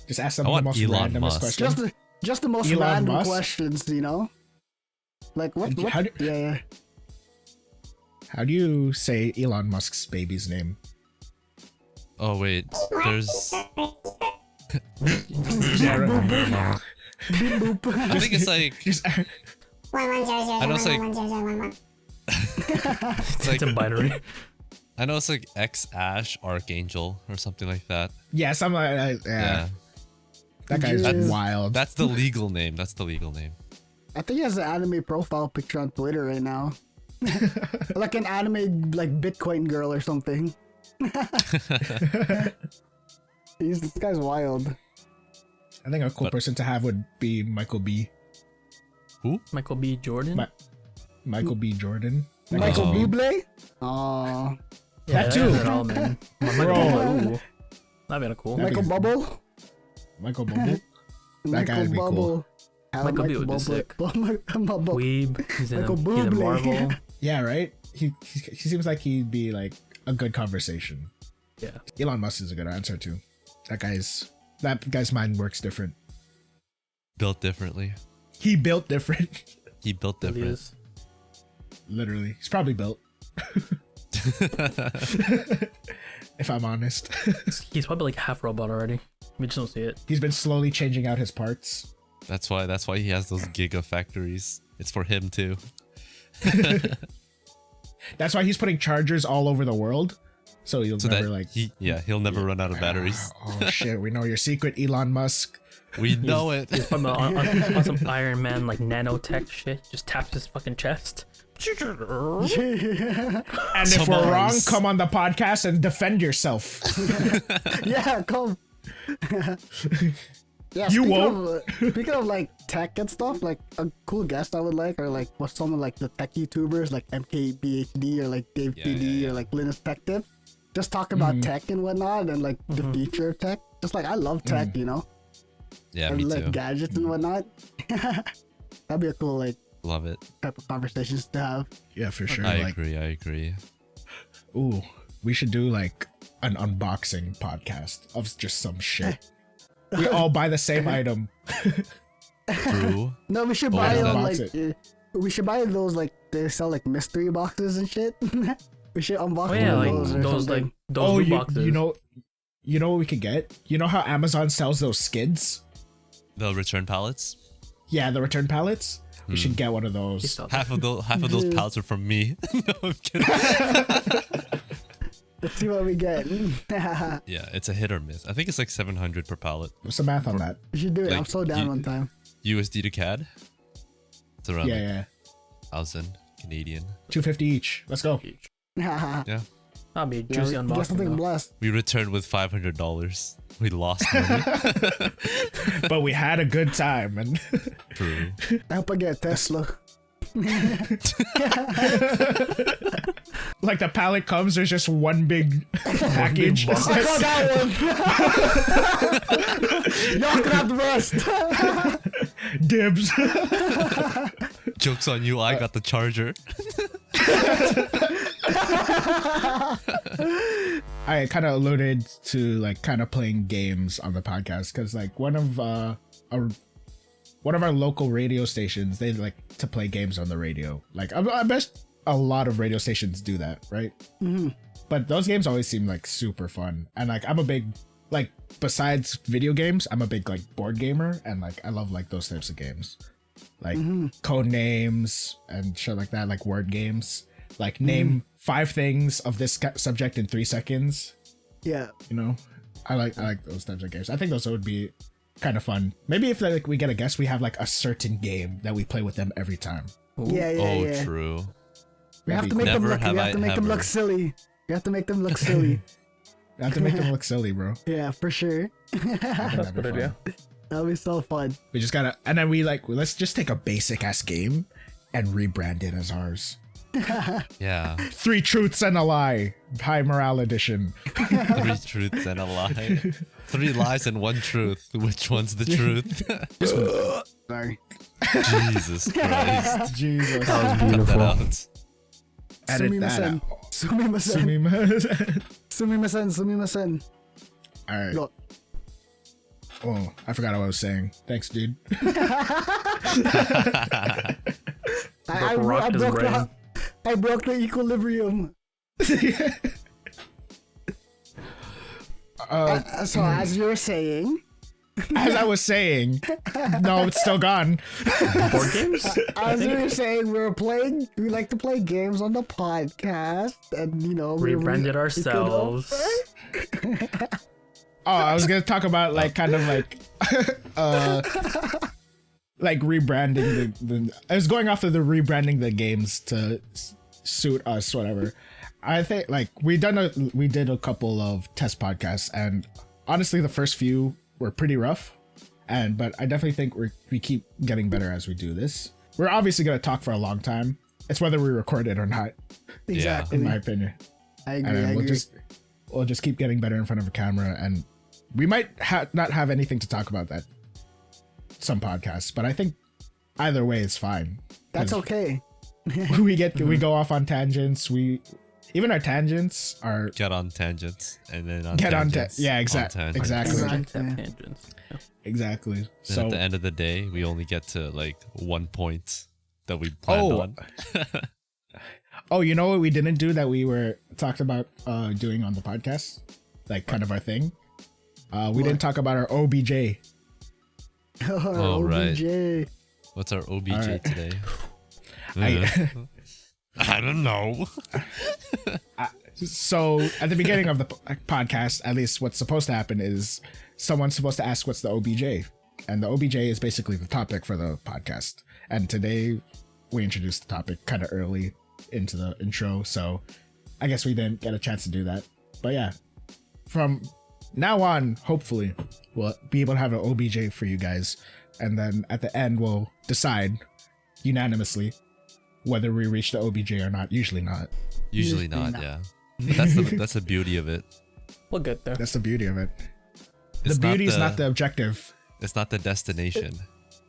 Just ask them I the want most Elon randomest Musk. questions. Just the most Elon random Musk? questions, you know? Like what? Yeah. How do you say Elon Musk's baby's name? Oh wait, there's. Yeah, right. I think it's like. Just, I know it's like. It's like It's a binary. I know it's like X Ash Archangel or something like that. yeah, something like that. Yeah. That guy's That's- wild. That's the legal name. That's the legal name. I think he has an anime profile picture on Twitter right now. Like an anime like Bitcoin girl or something. This guy's wild. I think a cool But- person to have would be Michael B. Michael B. Jordan. Michael B. Jordan. That guy's Michael Oh. Bublé? Oh. Yeah, That too. At all, man. Michael Bro. Bublé, ooh. That'd be cool. That'd Michael be- Bubble? Michael Bubble. That guy would be cool. Bubble. Michael B would be sick. Bubble. Weeb. He's in Michael he's in Bublé. Marvel. Yeah, right? He seems like he'd be like a good conversation. Yeah. Elon Musk is a good answer too. That guy's mind works different. Built differently. He built different. He built He different. is. Literally. He's probably built. If I'm honest. He's probably like half robot already. We just don't see it. He's been slowly changing out his parts. That's why he has those gigafactories. It's for him too. That's why he's putting chargers all over the world. So he'll So never that like he'll never run out of batteries. Oh shit, we know your secret, Elon Musk. We know it. He's probably on some Iron Man like nanotech shit. Just taps his fucking chest. And if Some we're wrong, eyes. come on the podcast and defend yourself. Yeah, come. Yeah, You speaking won't. Speaking of like tech and stuff, like a cool guest I would like, or like what someone like the tech YouTubers like MKBHD or like Dave Yeah, PD yeah. or like Linus Tech Tip, just talk about tech and whatnot and like the future of tech. Just like I love tech, you know, Yeah, and me like too. gadgets and whatnot. That'd be a cool like Love it. type of conversations to have. Yeah, for sure. I Like, agree. ooh, we should do like an unboxing podcast of just some shit. We all buy the same item. True. No, we should Oh, buy yeah. them Unbox like we should buy those like they sell like mystery boxes and shit. We should unbox Oh yeah, one like of those or those something. like those loot boxes. you know what we could get? You know how Amazon sells those skids? The return pallets. Yeah, the return pallets. We should get one of He those. saw that. Half of those pallets are from me. No, I'm kidding. Let's see what we get. Yeah, it's a hit or miss. I think it's like 700 per pallet. What's the math on that? We should do it. Like, I'm so down you- one time. USD to CAD. It's around Yeah, like yeah. 1,000 Canadian. $250 each. Let's go. Yeah, Yeah. That'll be a juicy get unboxing. something though. blessed. We returned with $500. We lost money. But we had a good time and True. I hope I get a Tesla. like the pallet comes, there's just one big package. box. I got that one. Y'all can have the rest. Dibs. Joke's on you, I got the charger. I kind of alluded to like kind of playing games on the podcast because like one of our local radio stations, they like to play games on the radio. Like I bet a lot of radio stations do that, right? Mm-hmm. But those games always seem like super fun, and like I'm a big like besides video games, I'm a big like board gamer, and like I love like those types of games, like code names and shit like that, like word games. Like name 5 things of this subject in 3 seconds. Yeah. You know, I like those types of games. I think those would be kind of fun. Maybe if like we get a guest, we have like a certain game that we play with them every time. Yeah. True. We have to That'd make be them cool. look. Never We have have to I make them look ever. silly. We have to make them look silly. Not to make him look silly, bro. Yeah, for sure. I think that'd be Good idea. fun. That'll be so fun. We just gotta, and then let's just take a basic ass game and rebrand it as ours. Yeah. 3 truths and a lie, high morale edition. 3 truths and a lie. 3 lies and 1 truth. Which one's the truth? Sorry. Jesus Christ. Jesus. That was Cut that beautiful. out. Edit that out. Sumimasen. Sumimasen. Sumimasen. All right. Go. Oh, I forgot what I was saying. Thanks, dude. I rocked his brain. I broke the equilibrium. So as you were saying, As I was saying, no, it's still gone. Board games? as you were saying, we like to play games on the podcast, and we Rebranded ourselves. Oh, I was gonna talk about like kind of like like rebranding the I was going off of the rebranding the games to suit us, whatever. I think like we did a couple of test podcasts, and honestly the first few were pretty rough, but I definitely think we keep getting better as we do this. We're obviously gonna talk for a long time. It's whether we record it or not, exactly. in my opinion. I And agree. then I agree. we'll just keep getting better in front of a camera, and we might not have anything to talk about that some podcasts, but I think either way it's fine. That's 'Cause okay. we go off on tangents. Even our tangents are Get on tangents and then on Get on ta- tangents. yeah, on exactly. tangents. Exactly. exactly. And So at the end of the day, we only get to like 1 point that we planned on. you know what we didn't do that we were talked about doing on the podcast, like kind of our thing. We didn't talk about our OBJ. Oh, right. OBJ. What's our OBJ Alright. today? I I don't know. So at the beginning of the podcast, at least what's supposed to happen is someone's supposed to ask what's the OBJ, and the OBJ is basically the topic for the podcast. And today we introduced the topic kind of early into the intro, so I guess we didn't get a chance to do that. But yeah, from now on, hopefully we'll be able to have an OBJ for you guys, and then at the end we'll decide unanimously whether we reach the OBJ or not. Usually not. Usually not, yeah. But that's the beauty of it. We'll get there. That's the beauty of it. It's The beauty is not the objective. It's not the destination.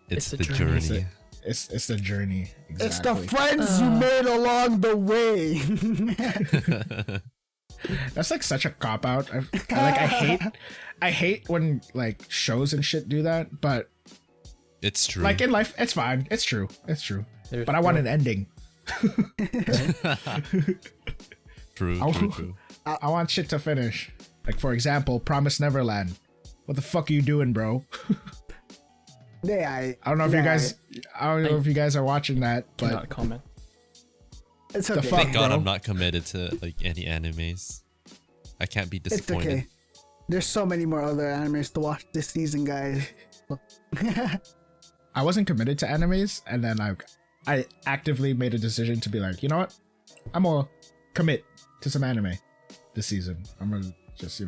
It's It's the the journey. journey. It's the journey. Exactly. It's the friends you made along the way. That's like such a cop out. I hate when like shows and shit do that. But It's true. like in life, it's fine. It's true. There's But I want an ending. True. I want shit to finish. Like for example, Promise Neverland. What the fuck are you doing, bro? I I don't know if you guys are watching that, but Cannot comment. It's the okay. fuck? Thank God bro. I'm not committed to like any animes. I can't be It's disappointed. okay. There's so many more other animes to watch this season, guys. I wasn't committed to animes, and then I actively made a decision to be like, you know what? I'm gonna commit to some anime this season. I'm gonna just,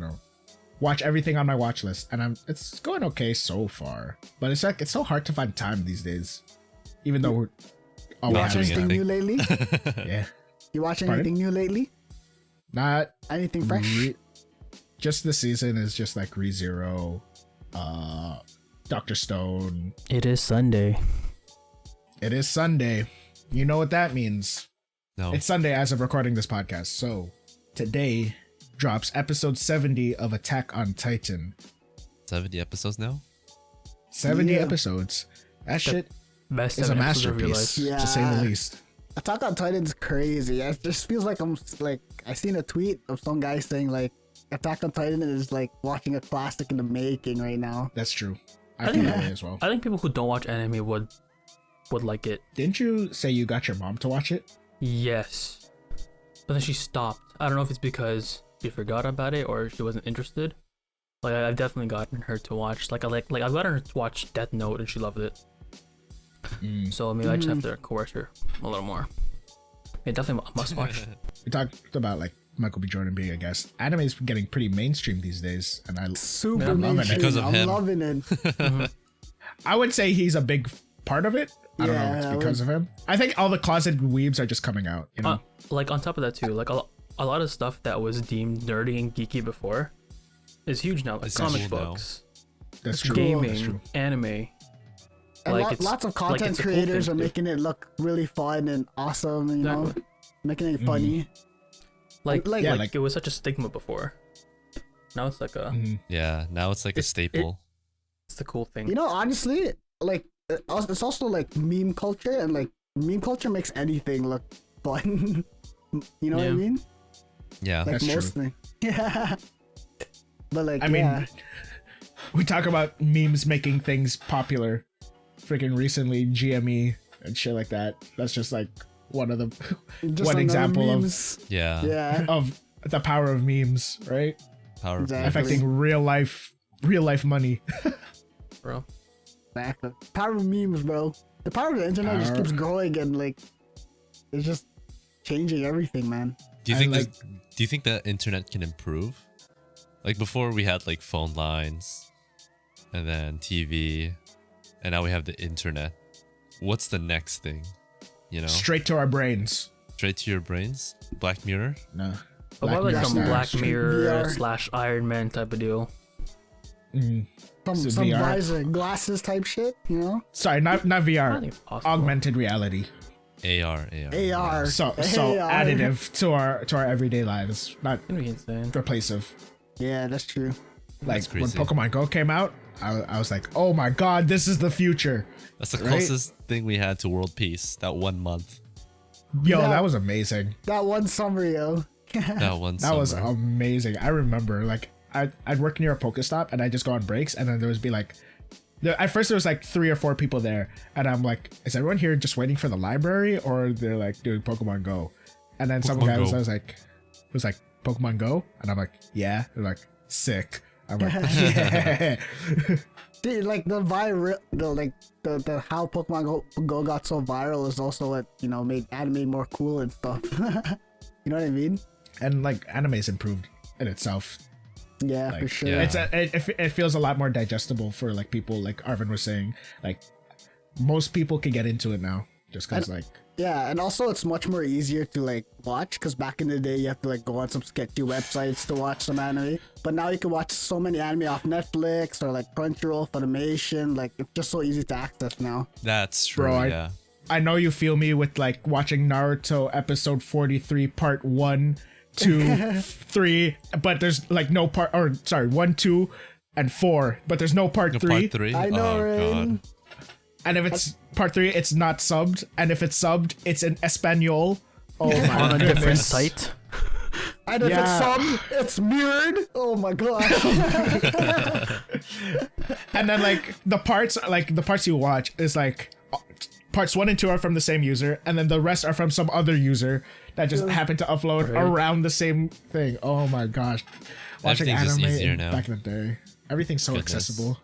watch everything on my watch list, and it's going okay so far. But it's like it's so hard to find time these days, even though we're all Not Watch doing anything new anything. lately? yeah, You watch Pardon? anything new lately? not Anything fresh? just this season is just like ReZero, Dr. Stone. It is Sunday. It is Sunday. You know what that means. No. It's Sunday as of recording this podcast. So today drops episode 70 of Attack on Titan. 70 episodes now? 70 Yeah. episodes. That shit Best is a 7 episodes of your masterpiece, life. Yeah. to say the least. Attack on Titan's crazy. It just feels like I seen a tweet of some guy saying like Attack on Titan is like watching a classic in the making right now. That's true. I I feel think- that way as well. I think people who don't watch anime would like it. Didn't you say you got your mom to watch it? Yes. But then she stopped. I don't know if it's because she forgot about it or she wasn't interested. Like I've definitely gotten her to watch. Like I've gotten her to watch Death Note and she loved it. So maybe I just have to coerce her a little more. It definitely a must watch. We talked about like Michael B. Jordan being a guest. Anime is getting pretty mainstream these days, and I Super I'm loving it. mainstream. Because of I'm him. loving it. I would say he's a big part of it. I don't know if Yeah, it's because of him. I think all the closet weebs are just coming out. You know, Like on top of that too, like a lot of stuff that was deemed nerdy and geeky before is huge now. Like It's comic cool now. books, that's true. gaming, That's true. anime. And Like, it's- lots of like, content it's a cool creators thing are to do. making it look really fun and awesome. You know, Exactly. making it funny. Like Like- Yeah, like like- it was such a stigma before. Now it's like a Mhm. Yeah, now it's like a It's- staple. it's the cool thing. You know, honestly, like it's also like meme culture, and like meme culture makes anything look fun. You know what I Yeah. mean? Yeah. Like That's most true. things. Yeah. But like, I mean, yeah. we talk about memes making things popular. Freaking recently, GME and shit like that. That's just like one of the Just one another example memes. Yeah. Yeah. of the power of memes, right? Power Exactly. Affecting real life money. bro. Exactly. Power of memes, bro. The power of the internet just Power. keeps growing, and like, it's just changing everything, man. Do you And, think like- do you think the internet can improve? Like before we had like phone lines and then TV and now we have the internet. What's the next thing? You know? Straight to our brains. Straight to your brains? Black Mirror? No. But what like Mirror some style. Black Mirror VR. / Iron Man type of deal? Mm. Some So VR. visor glasses type shit, you know? Sorry, not I VR. think it's possible. Augmented reality. AR. AR. So AR. additive to our everyday lives, not It's gonna be insane. replacive. Yeah, that's true. Like That's when crazy. Pokemon Go came out, I was like, oh my god, this is the future. That's the Right? closest thing we had to world peace. That 1 month. Yo, Yeah. that was amazing. That one summer, yo. That one That was summer. amazing. I remember, like, I'd work near a Pokestop and I'd just go on breaks, and then there would be like, at first there was like 3 or 4 people there, and I'm like, is everyone here just waiting for the library, or they're like doing Pokemon Go? And then some Pokemon guy Go. was like, Pokemon Go, and I'm like, yeah. They're like, sick. I'm like, yeah. Dude, like the how Pokemon Go got so viral is also what, you know, made anime more cool and stuff. You know what I mean? And like anime's improved in itself. Yeah, Like, for sure. yeah. It feels a lot more digestible for like people, like Arvin was saying. Like most people can get into it now, just because like Yeah, and also it's much more easier to like watch, because back in the day you have to like go on some sketchy websites to watch some anime, but now you can watch so many anime off Netflix or like Crunchyroll, Funimation. Like it's just so easy to access now. That's true, Bro, yeah. I know you feel me with like watching Naruto episode 43 part 1, 2, 3, but there's like no part, or sorry, 1, 2, and 4, but there's no part No, 3. Part 3? I know, oh, right? God. And if it's part 3, it's not subbed, and if it's subbed, it's in Espanol. Oh my On a different goodness. site. And if it's subbed, it's mirrored. Oh my god. And then like the parts you watch is like parts 1 and 2 are from the same user, and then the rest are from some other user that just happened to upload Right. around the same thing. Oh my gosh. Watching Everything's just anime easier now. back in the day. Everything's so Goodness. accessible.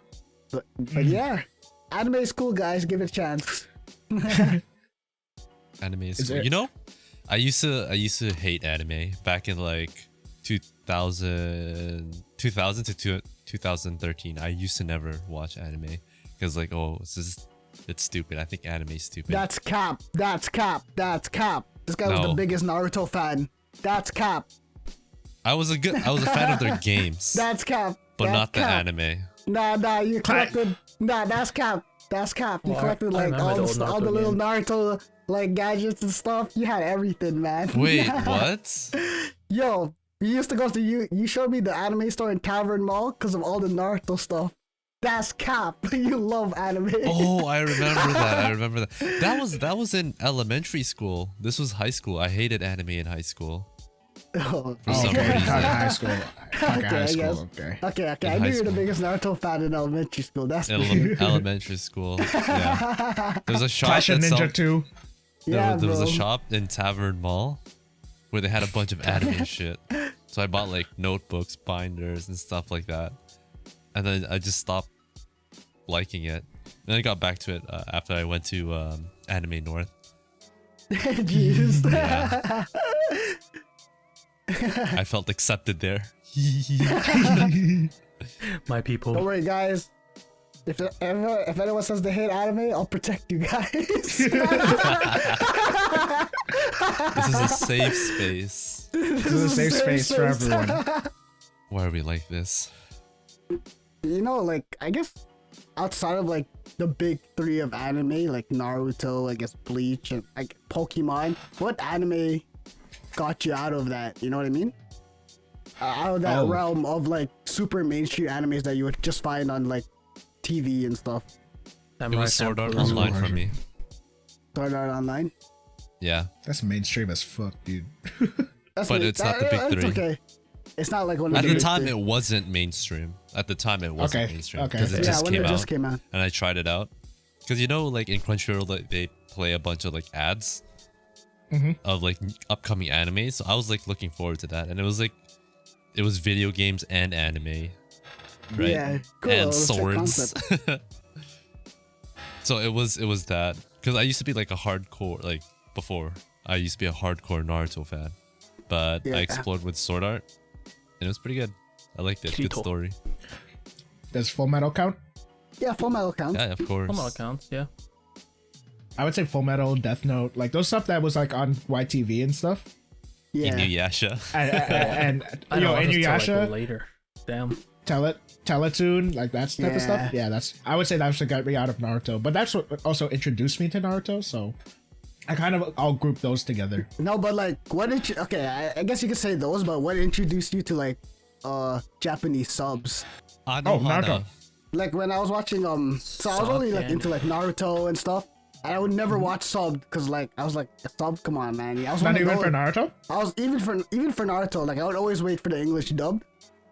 but yeah, anime is cool, guys. Give it a chance. Anime is Is cool. there- You know, I used to hate anime back in like 2000 to 2013. I used to never watch anime because like, oh, it's stupid. I think anime's stupid. That's cap. That's cap. That's cap. This guy was No. the biggest Naruto fan. That's cap. I was a fan of their games, That's cap. but That's not the cap. anime. Nah, you collected. Nah, that's cap. That's cap. You Well, collected I like remember all the the, old all the Naruto little games. Naruto like gadgets and stuff. You had everything, man. Wait, what? Yo, you used to go to you showed me the anime store in Tavern Mall because of all the Naruto stuff. That's cap. You love anime. Oh, I remember that. That was in elementary school. This was high school. I hated anime in high school. Oh, For some Okay, reason. talk high school. Talk Okay, high I school. guess. Okay. okay. In I high knew you were the school. biggest Naruto fan in elementary school. That's Elementary school. Yeah. There was a shop Clash of that Ninja sold- 2. yeah, there was a bro. shop in Tavern Mall where they had a bunch of anime shit. So I bought like notebooks, binders, and stuff like that. And then I just stopped liking it. Then I got back to it after I went to Anime North. Jeez. Yeah. I felt accepted there. My people. Don't worry, guys. If anyone says they hate anime, I'll protect you guys. This is a safe space. This is a safe space for everyone. Why are we like this? You know, like, I guess outside of like the big three of anime, like Naruto, I guess Bleach, and like Pokemon, what anime got you out of that? You know what I mean? Out of that realm of like super mainstream animes that you would just find on like TV and stuff. It was Sword Art Online for me. Sword Art Online? Yeah. That's mainstream as fuck, dude. But it's not the big three. It's okay. It's not like one of At the the time, three. it wasn't mainstream. At the time, it wasn't mainstream because it Yeah, just when came it out, just came out. and I tried it out. Because you know, like in Crunchyroll, like, they play a bunch of like ads of like upcoming anime. So I was like looking forward to that, and it was video games and anime, right? Yeah, cool. And It's a swords. concept. So it was that, because I used to be like a hardcore, like before I used to be a hardcore Naruto fan, but Yeah. I explored with Sword Art, and it was pretty good. I liked it. Good Kirito. story. Does Full Metal count? Yeah, Full Metal counts. Yeah, of course. Some accounts, yeah. I would say Full Metal, Death Note, like those stuff that was like on YTV and stuff. Yeah. Inuyasha. And I know, I was just till, Inuyasha, like, later. Damn. Teletoon, like that type of stuff. Yeah. Yeah, I would say that's what got me out of Naruto. But that's what also introduced me to Naruto. So I kind of all group those together. No, but like, what did you? Okay, I guess you could say those. But what introduced you to like, Japanese subs? Naruto. Like when I was watching so I was only like into like Naruto and stuff. And I would never watch subbed because like I was like, sub, come on, man. I was Not wanna even go- for Naruto. I was even for Naruto, like I would always wait for the English dub.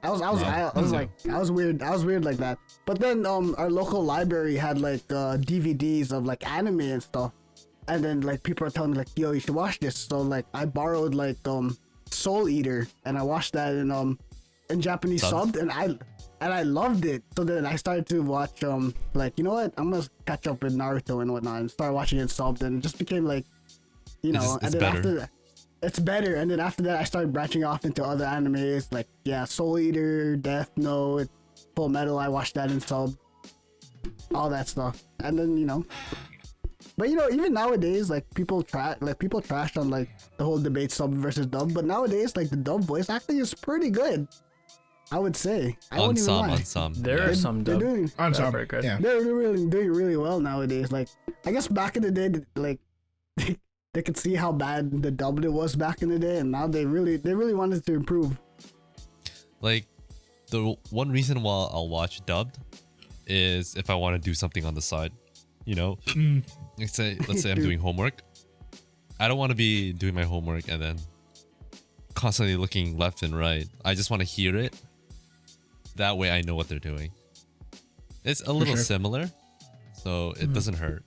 I was weird like that. But then our local library had like DVDs of like anime and stuff. And then like people are telling me like, yo, you should watch this. So like I borrowed like Soul Eater and I watched that in Japanese subbed and I loved it. So then I started to watch like, you know what? I'm gonna catch up with Naruto and whatnot and start watching it subbed, and it just became like, you know, It's and then better. after that it's better. And then after that I started branching off into other animes like Soul Eater, Death Note, Full Metal. I watched that in sub, all that stuff. And then, you know, but you know, even nowadays, like people trash on like the whole debate sub versus dub, but nowadays like the dub voice acting is pretty good, I would say. I wouldn't even lie. On some. There are some They're dub. doing On that are some, very good. yeah. they're really doing really well nowadays. Like I guess back in the day, like they could see how bad the dubbed it was back in the day, and now they really wanted to improve. Like, the one reason why I'll watch dubbed is if I want to do something on the side. You know, let's say I'm doing homework. I don't want to be doing my homework and then constantly looking left and right. I just want to hear it. That way I know what they're doing. It's a little sure. similar, so it doesn't hurt.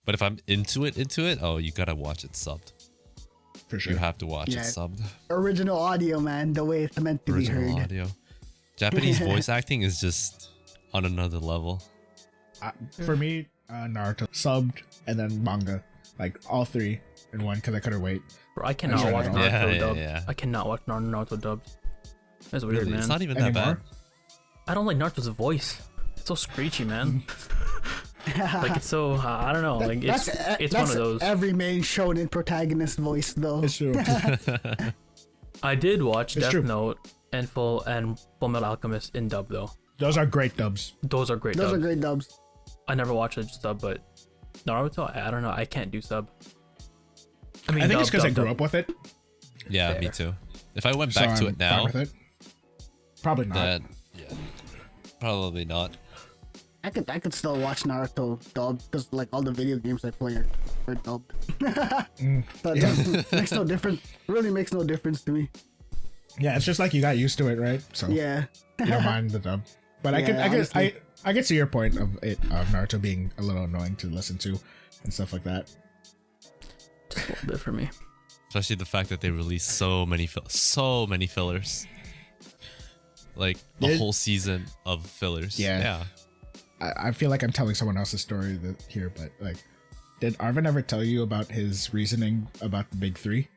But if I'm into it, oh, you gotta watch it subbed. For sure. You have to watch Yeah. it subbed. Original audio, man, the way it's meant to Original be heard. audio. Japanese voice acting is just on another level. For me, Naruto subbed and then manga, like all three in one because I couldn't wait. Bro, I cannot Yeah, watch yeah, Naruto yeah, dubbed. yeah. I cannot watch Naruto dubbed. That's weird, Really, man. it's not even that Anymore? bad. I don't like Naruto's voice. It's so screechy, man. Like it's so I don't know. Like it's that's one of those. every main shonen protagonist voice though. It's true. I did watch It's Death true. Note and Full Metal Alchemist in dub though. Those are great dubs. Those are great Those dubs. are great dubs. I never watched a sub, but Naruto, I don't know. I can't do sub. I think it's because I grew dub. up with it. Yeah, me Fair. too. If I went So back to I'm it fine now, with it. Probably not. then yeah, probably not. I could still watch Naruto dubbed because like all the video games I play are dubbed. But that makes no difference. Really makes no difference to me. Yeah, it's just like you got used to it, right? So Yeah. you don't mind the dub. But Yeah, honestly. I can see your point of Naruto being a little annoying to listen to and stuff like that. Just a little bit for me. Especially the fact that they released so many fillers. Like a Did- whole season of fillers. Yeah. I feel like I'm telling someone else's story here, but like, did Arvin ever tell you about his reasoning about the big three?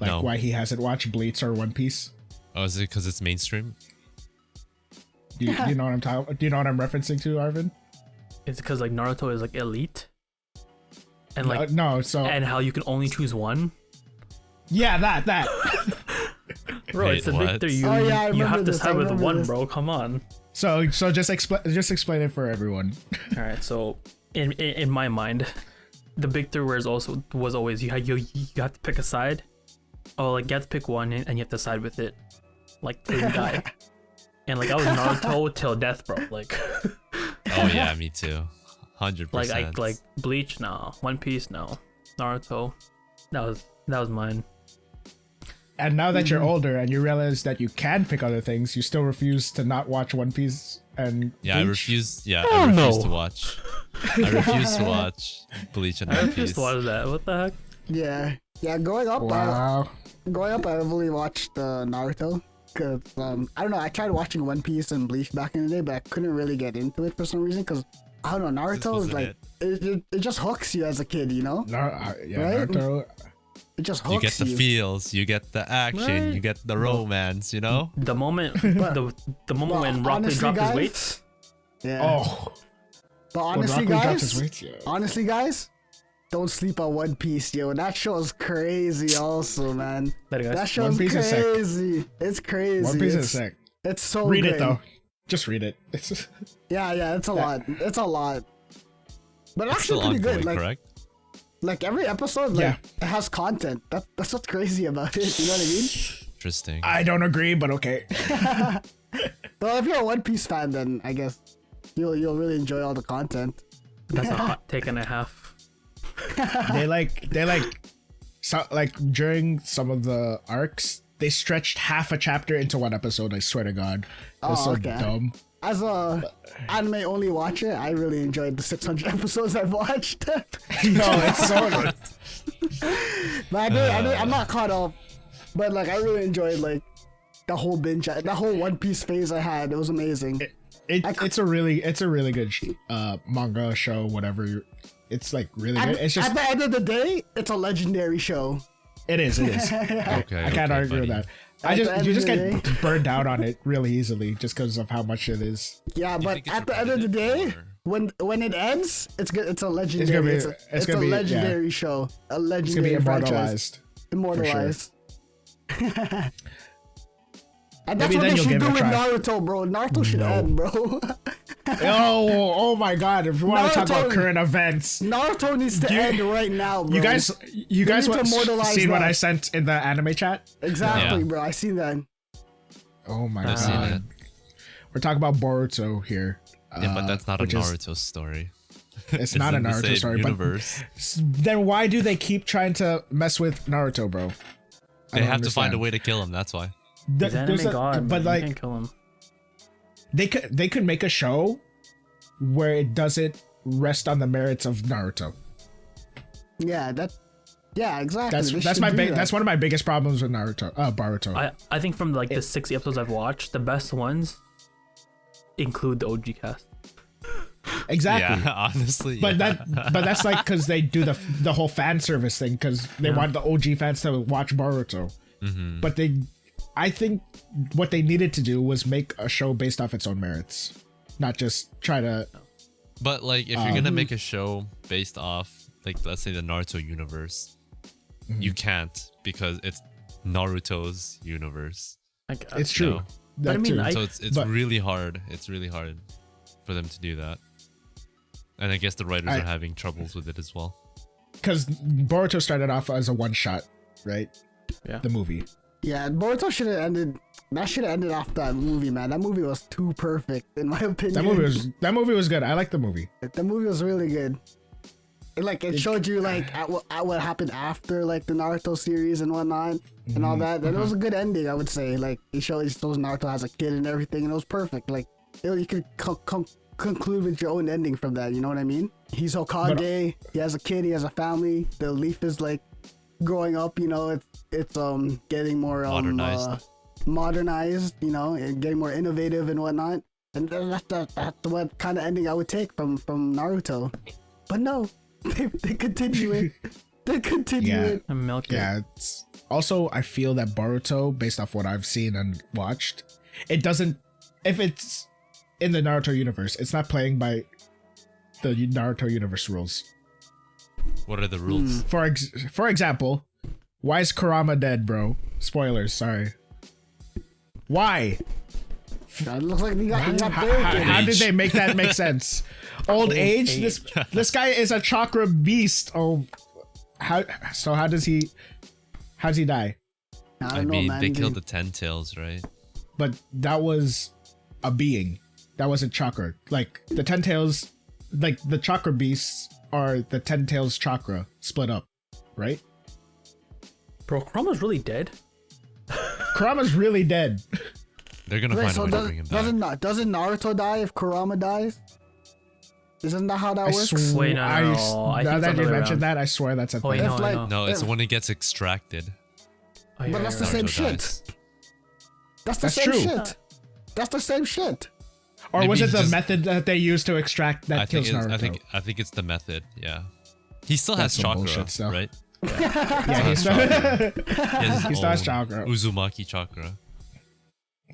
Like No. why he hasn't watched Bleach or One Piece? Oh, is it because it's mainstream? Do you know what I'm talking? Do you know what I'm referencing to, Arvin? It's because like Naruto is like elite, and like No, so and how you can only choose one. yeah, that. Bro, Wait, it's a what? victory. You, Oh, yeah, I you remember have to this, I side with remember one, this. bro. Come on. So just explain it for everyone. All right, so in my mind, the big three was always you have to pick a side. Oh, like you have to pick one and you have to side with it, like till you die. And like I was Naruto till death, bro. Like Oh yeah, me too. 100%. like Bleach, no. One Piece, no. Naruto, that was mine. And now that you're older and you realize that you can pick other things, you still refuse to not watch One Piece and Yeah, I Bleach? refuse. Yeah, Oh, I refuse no. to watch. I refuse to watch Bleach and I One refuse Piece. to watch that. What the heck? Yeah. Growing up, Wow. I only watched Naruto. Cause I don't know. I tried watching One Piece and Bleach back in the day, but I couldn't really get into it for some reason. Cause I don't know. This Naruto is wasn't like it just hooks you as a kid, you know. Yeah, Right? Naruto. It just You hooks get the feels, you get the action, Right. you get the romance, you know? The moment the moment when Rock Lee honestly, dropped his guys- weights. Yeah. Oh, But when honestly, Rock Lee dropped guys. his weights, yeah. Honestly, guys. Don't sleep on One Piece, yo. That show is crazy, also, man. Later, guys. That show One is Piece is sick. crazy. It's crazy. One Piece it's, is sick. It's so Read good. it though. Just read it. It's Yeah, it's a lot. It's a lot. But It's actually still pretty ongoing, good. Like, correct? like every episode, like Yeah. it has content. That's what's crazy about it. You know what I mean? Interesting. I don't agree, but okay. Well, if you're a One Piece fan, then I guess you'll really enjoy all the content. That's a hot take and a half. they like so like during some of the arcs, they stretched half a chapter into one episode. I swear to God, it was Oh, so okay. dumb. As a anime only watcher, I really enjoyed the 600 episodes I've watched. No, it's so good. But I'm not caught up. But like I really enjoyed like the whole binge, the whole One Piece phase I had. It was amazing. It's a really good manga show. Whatever, it's like really good. It's just At the end of the day, it's a legendary show. it is. Okay. I can't argue with that. At the end You of just the get burned out on it really easily just because of how much it is. Yeah, Do you but think it's at the end of the day, repetitive, when it ends, it's good. It's a legendary. It's a gonna be- legendary show. A It's gonna be legendary franchise. immortalized. Immortalized. And that's Maybe what then they you'll should give do it a with try. Naruto, bro. Naruto should end, bro. Oh my God! If we want to talk about Naruto- current events, Naruto needs to end right now, bro. you guys need to immortalize seen what that. I sent in the anime chat? Exactly, Yeah. bro. I seen that. Oh my I've seen it. God! We're talking about Boruto here. Yeah, but that's not a which is- Naruto story. It's not a in the Naruto same story, universe. but then why do they keep trying to mess with Naruto, bro? I They don't have to find a understand. way to kill him. That's why. He's There's anime a- god, but man. like You can't kill him. they could make a show where it doesn't rest on the merits of Naruto. Yeah, exactly. They That's should my do big. that. That's one of my biggest problems with Boruto. I think from like the 60 episodes I've watched, the best ones include the OG cast. Exactly. Yeah, honestly. But yeah. that's like because they do the whole fan service thing because they want the OG fans to watch Boruto. Mm-hmm. But I think what they needed to do was make a show based off its own merits, not just try to. But like, if you're gonna make a show based off, like, let's say the Naruto universe, you can't because it's Naruto's universe. I guess. It's true. No. But I That mean, too. I- So it's but- really hard. It's really hard for them to do that. And I guess the writers are having troubles with it as well. Because Boruto started off as a one shot, right? Yeah. The movie. Yeah, Boruto should have ended. That should have ended off that movie, man. That movie was too perfect, in my opinion. That movie was good. I like the movie. The movie was really good. It showed you like at what happened after like the Naruto series and whatnot and all that. And it was a good ending, I would say. Like it shows Naruto as a kid and everything, and it was perfect. Like you could conclude with your own ending from that. You know what I mean? He's Hokage. He has a kid. He has a family. The leaf is like growing up. You know, it's getting more modernized. You know, and getting more innovative and whatnot. And that's what kind of ending I would take from Naruto. But no, they continue it. They continue Yeah. it. And milk it. Yeah, it's also I feel that Boruto, based off what I've seen and watched, it doesn't. If it's in the Naruto universe, it's not playing by the Naruto universe rules. What are the rules? For example, why is Kurama dead, bro? Spoilers, sorry. Why? It looks like he got How did they make that make sense? Old age? This guy is a chakra beast. Oh, how does he die? I I don't know, mean, man. they killed the 10 tails, right? But that was a being. That wasn't chakra. Like the 10 tails, like the chakra beasts are the 10 tails chakra split up, right? Bro, Kurama's really dead. Kurama's really dead. They're gonna Wait, find so a way to bring him back. doesn't Naruto die if Kurama dies? Isn't that how that works? Wait, no. I think now it's that the you other way mentioned around. that, I swear that's a Oh, wait, thing. no, like- I know. No, it's when it gets extracted. Oh, yeah, But that's the right. same Naruto shit. dies. That's the That's same true. shit. That's the same shit. Or Maybe was it he the just- method that they used to extract that I think kills it's, Naruto? I think it's the method. Yeah, he still That's has some chakra, bullshit stuff. right? Yeah, he's still, He has he still has own chakra. Uzumaki chakra.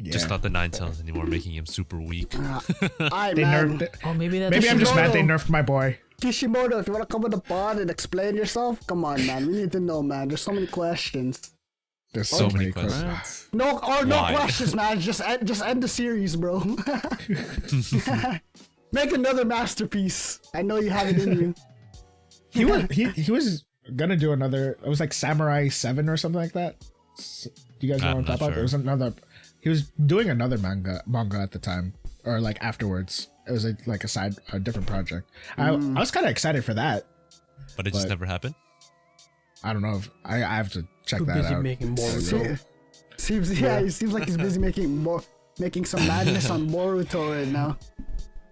Yeah. Just not the 9 tails anymore, making him super weak. Alright, They man. nerfed it. Oh, maybe that's. Maybe I'm just mad they Kishimoto. nerfed my boy. Kishimoto, if you want to come on the pod and explain yourself, come on, man. We need to know, man. There's so many questions. There's So so many many questions. questions. No Why? questions, man. Just end the series, bro. Make another masterpiece. I know you have it in you. He was gonna do another. It was like Samurai 7 or something like that. Do you guys know I'm what I'm not talking about? sure. There was another. He was doing another manga at the time, or like afterwards. It was like a different project. I was kind of excited for that. But it just But- never happened. I don't know if I have to check Too that busy out. making Boruto. It seems like he's busy making some madness on Boruto right now.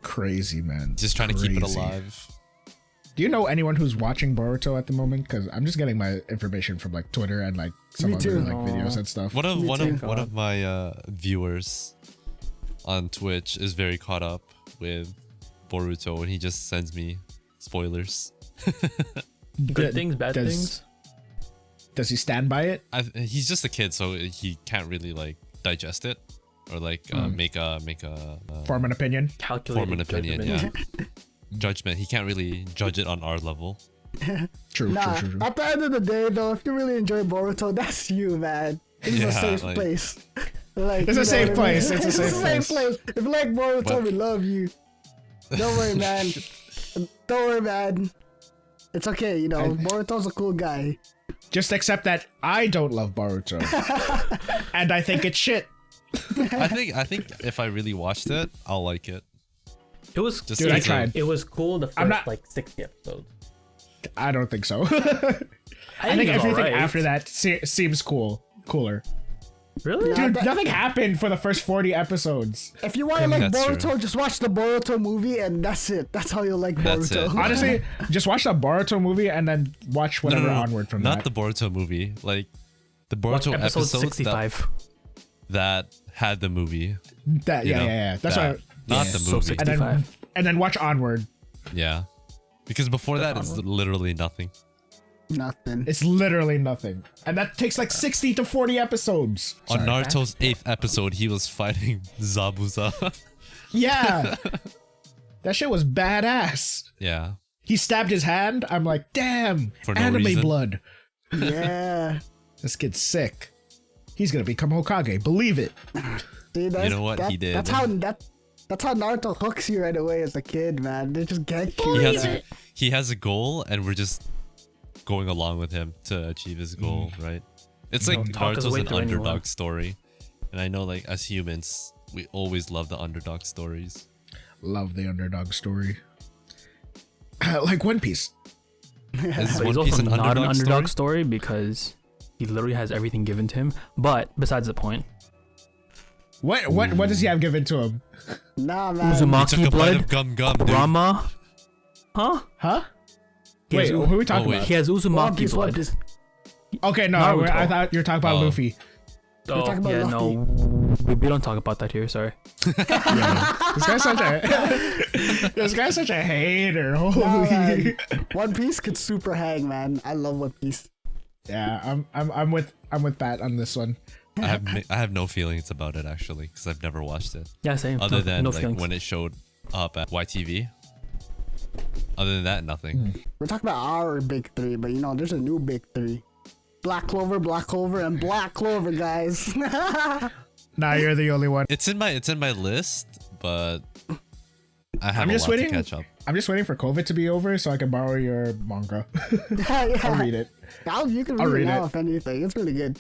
Crazy, man. Just trying to keep it Crazy. alive. Do you know anyone who's watching Boruto at the moment? Because I'm just getting my information from like Twitter and like some Me other too. like videos and stuff. One of Me too. one of my viewers on Twitch is very caught up with Boruto, and he just sends me spoilers. Good things, bad does- things. Does he stand by it? He's just a kid, so he can't really like digest it or like make a Form an opinion? Calculated form an opinion. judgment. Yeah, judgment. He can't really judge it on our level. True, Nah, true. at the end of the day, though, if you really enjoy Boruto, that's you, man. This is Yeah, a safe like- place. Like, It's a you know safe what I mean? place. It's a safe place. place. If you like Boruto, But- we love you. Don't worry, man. Don't worry, man. It's okay, you know. Boruto's a cool guy. Just accept that I don't love Boruto, and I think it's shit. I think if I really watched it, I'll like it. It was. Just Dude, I because of- tried. It was cool the first I'm not- like 60 episodes. I don't think so. I think think it was everything alright. after that seems cooler. Really? Yeah. Dude, nothing happened for the first 40 episodes. If you want to like That's Boruto, true. just watch the Boruto movie, and that's it. That's how you'll like That's Boruto. it. Honestly, just watch the Boruto movie and then watch whatever onward from not that. the Boruto movie, like the Watch Boruto episode episodes 65. that had the movie. That you know? yeah. That's That- what. Not yeah. the So movie. 65. And then watch onward. Yeah, because before that it's Onward. literally nothing. Nothing. It's literally nothing, and that takes like 60 to 40 episodes. On Sorry. Naruto's 8th episode, he was fighting Zabuza. Yeah, that shit was badass. Yeah, He stabbed his hand. I'm like, damn, For no anime reason. blood. Yeah. This kid's sick. He's gonna become Hokage. Believe it. See, that's, know what? He did. That's how Naruto hooks you right away as a kid, man. They just get you. he has a goal, and we're just going along with him to achieve his goal, right? It's like Don't talk us Naruto's away an through anyone. underdog story, and I know like as humans, we always love the underdog stories. Love the underdog story. Like One Piece. Is But One he's Piece also an not an underdog underdog story? story because he literally has everything given to him. But besides the point, What does he have given to him? Nah, man. He took Uzumaki a bite blood, of gum, dude. Rama, huh? Huh? He Wait, has, who are we talking Oh, wait. about? he has One Uzumaki Piece, One blood. Piece. Okay, no, Naruto. I thought you were talking about Oh. Luffy. Oh, talking about yeah, Luffy. no, we don't talk about that here. Sorry. This guy's such a this guy's such a hater. Nah, Holy. man. One Piece could super hang, man. I love One Piece. Yeah, I'm with Pat on this one. I have no feelings about it actually because I've never watched it. Yeah, same. Other than no like feelings. when it showed up at YTV. Other than that, nothing. We're talking about our big three, but you know, there's a new big three. Black Clover, and Black Clover, guys. Nah, you're the only one. It's in my list, but I have I'm a just lot waiting. to catch up. I'm just waiting for COVID to be over so I can borrow your manga. I'll read it. You can I'll read it read now, it. if anything. It's really good.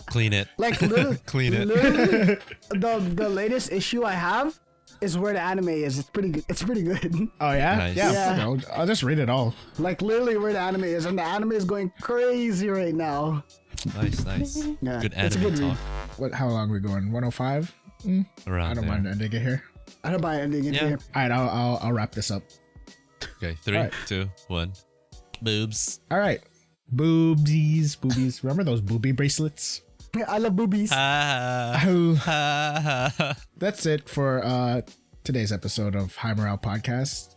Clean it. Like, literally, Clean it. literally, the latest issue I have is where the anime is. It's pretty good. It's pretty good. Oh yeah, Nice. yeah. Yeah. I'll just read it all. Like, literally where the anime is, and the anime is going crazy right now. Nice. Yeah, Good it's a anime good talk. What? How long are we going? 105. Around I don't there. mind ending it here. I don't buy ending it Yeah. here. All right, I'll wrap this up. Okay, 3, Alright. 2, 1. Boobs. All right, boobies. Remember those booby bracelets? I love boobies. Ha Oh, ha ha. that's it for today's episode of High Morale Podcast.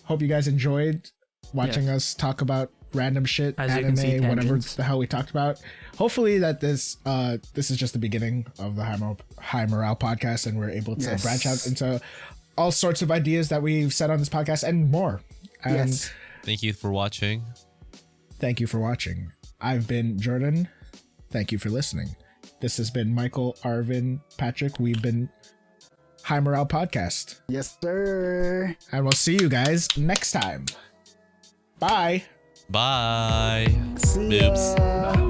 Hope you guys enjoyed watching us talk about random shit, As you can see, anime, whatever tangents. the hell we talked about. Hopefully that this is just the beginning of the High Morale Podcast, and we're able to Yes. branch out into all sorts of ideas that we've said on this podcast and more. And Yes. Thank you for watching. thank you for watching. I've been Jordan. Thank you for listening. This has been Michael, Arvin, Patrick. We've been High Morale Podcast. Yes, sir. And we'll see you guys next time. Bye. Bye. See Boobs. ya.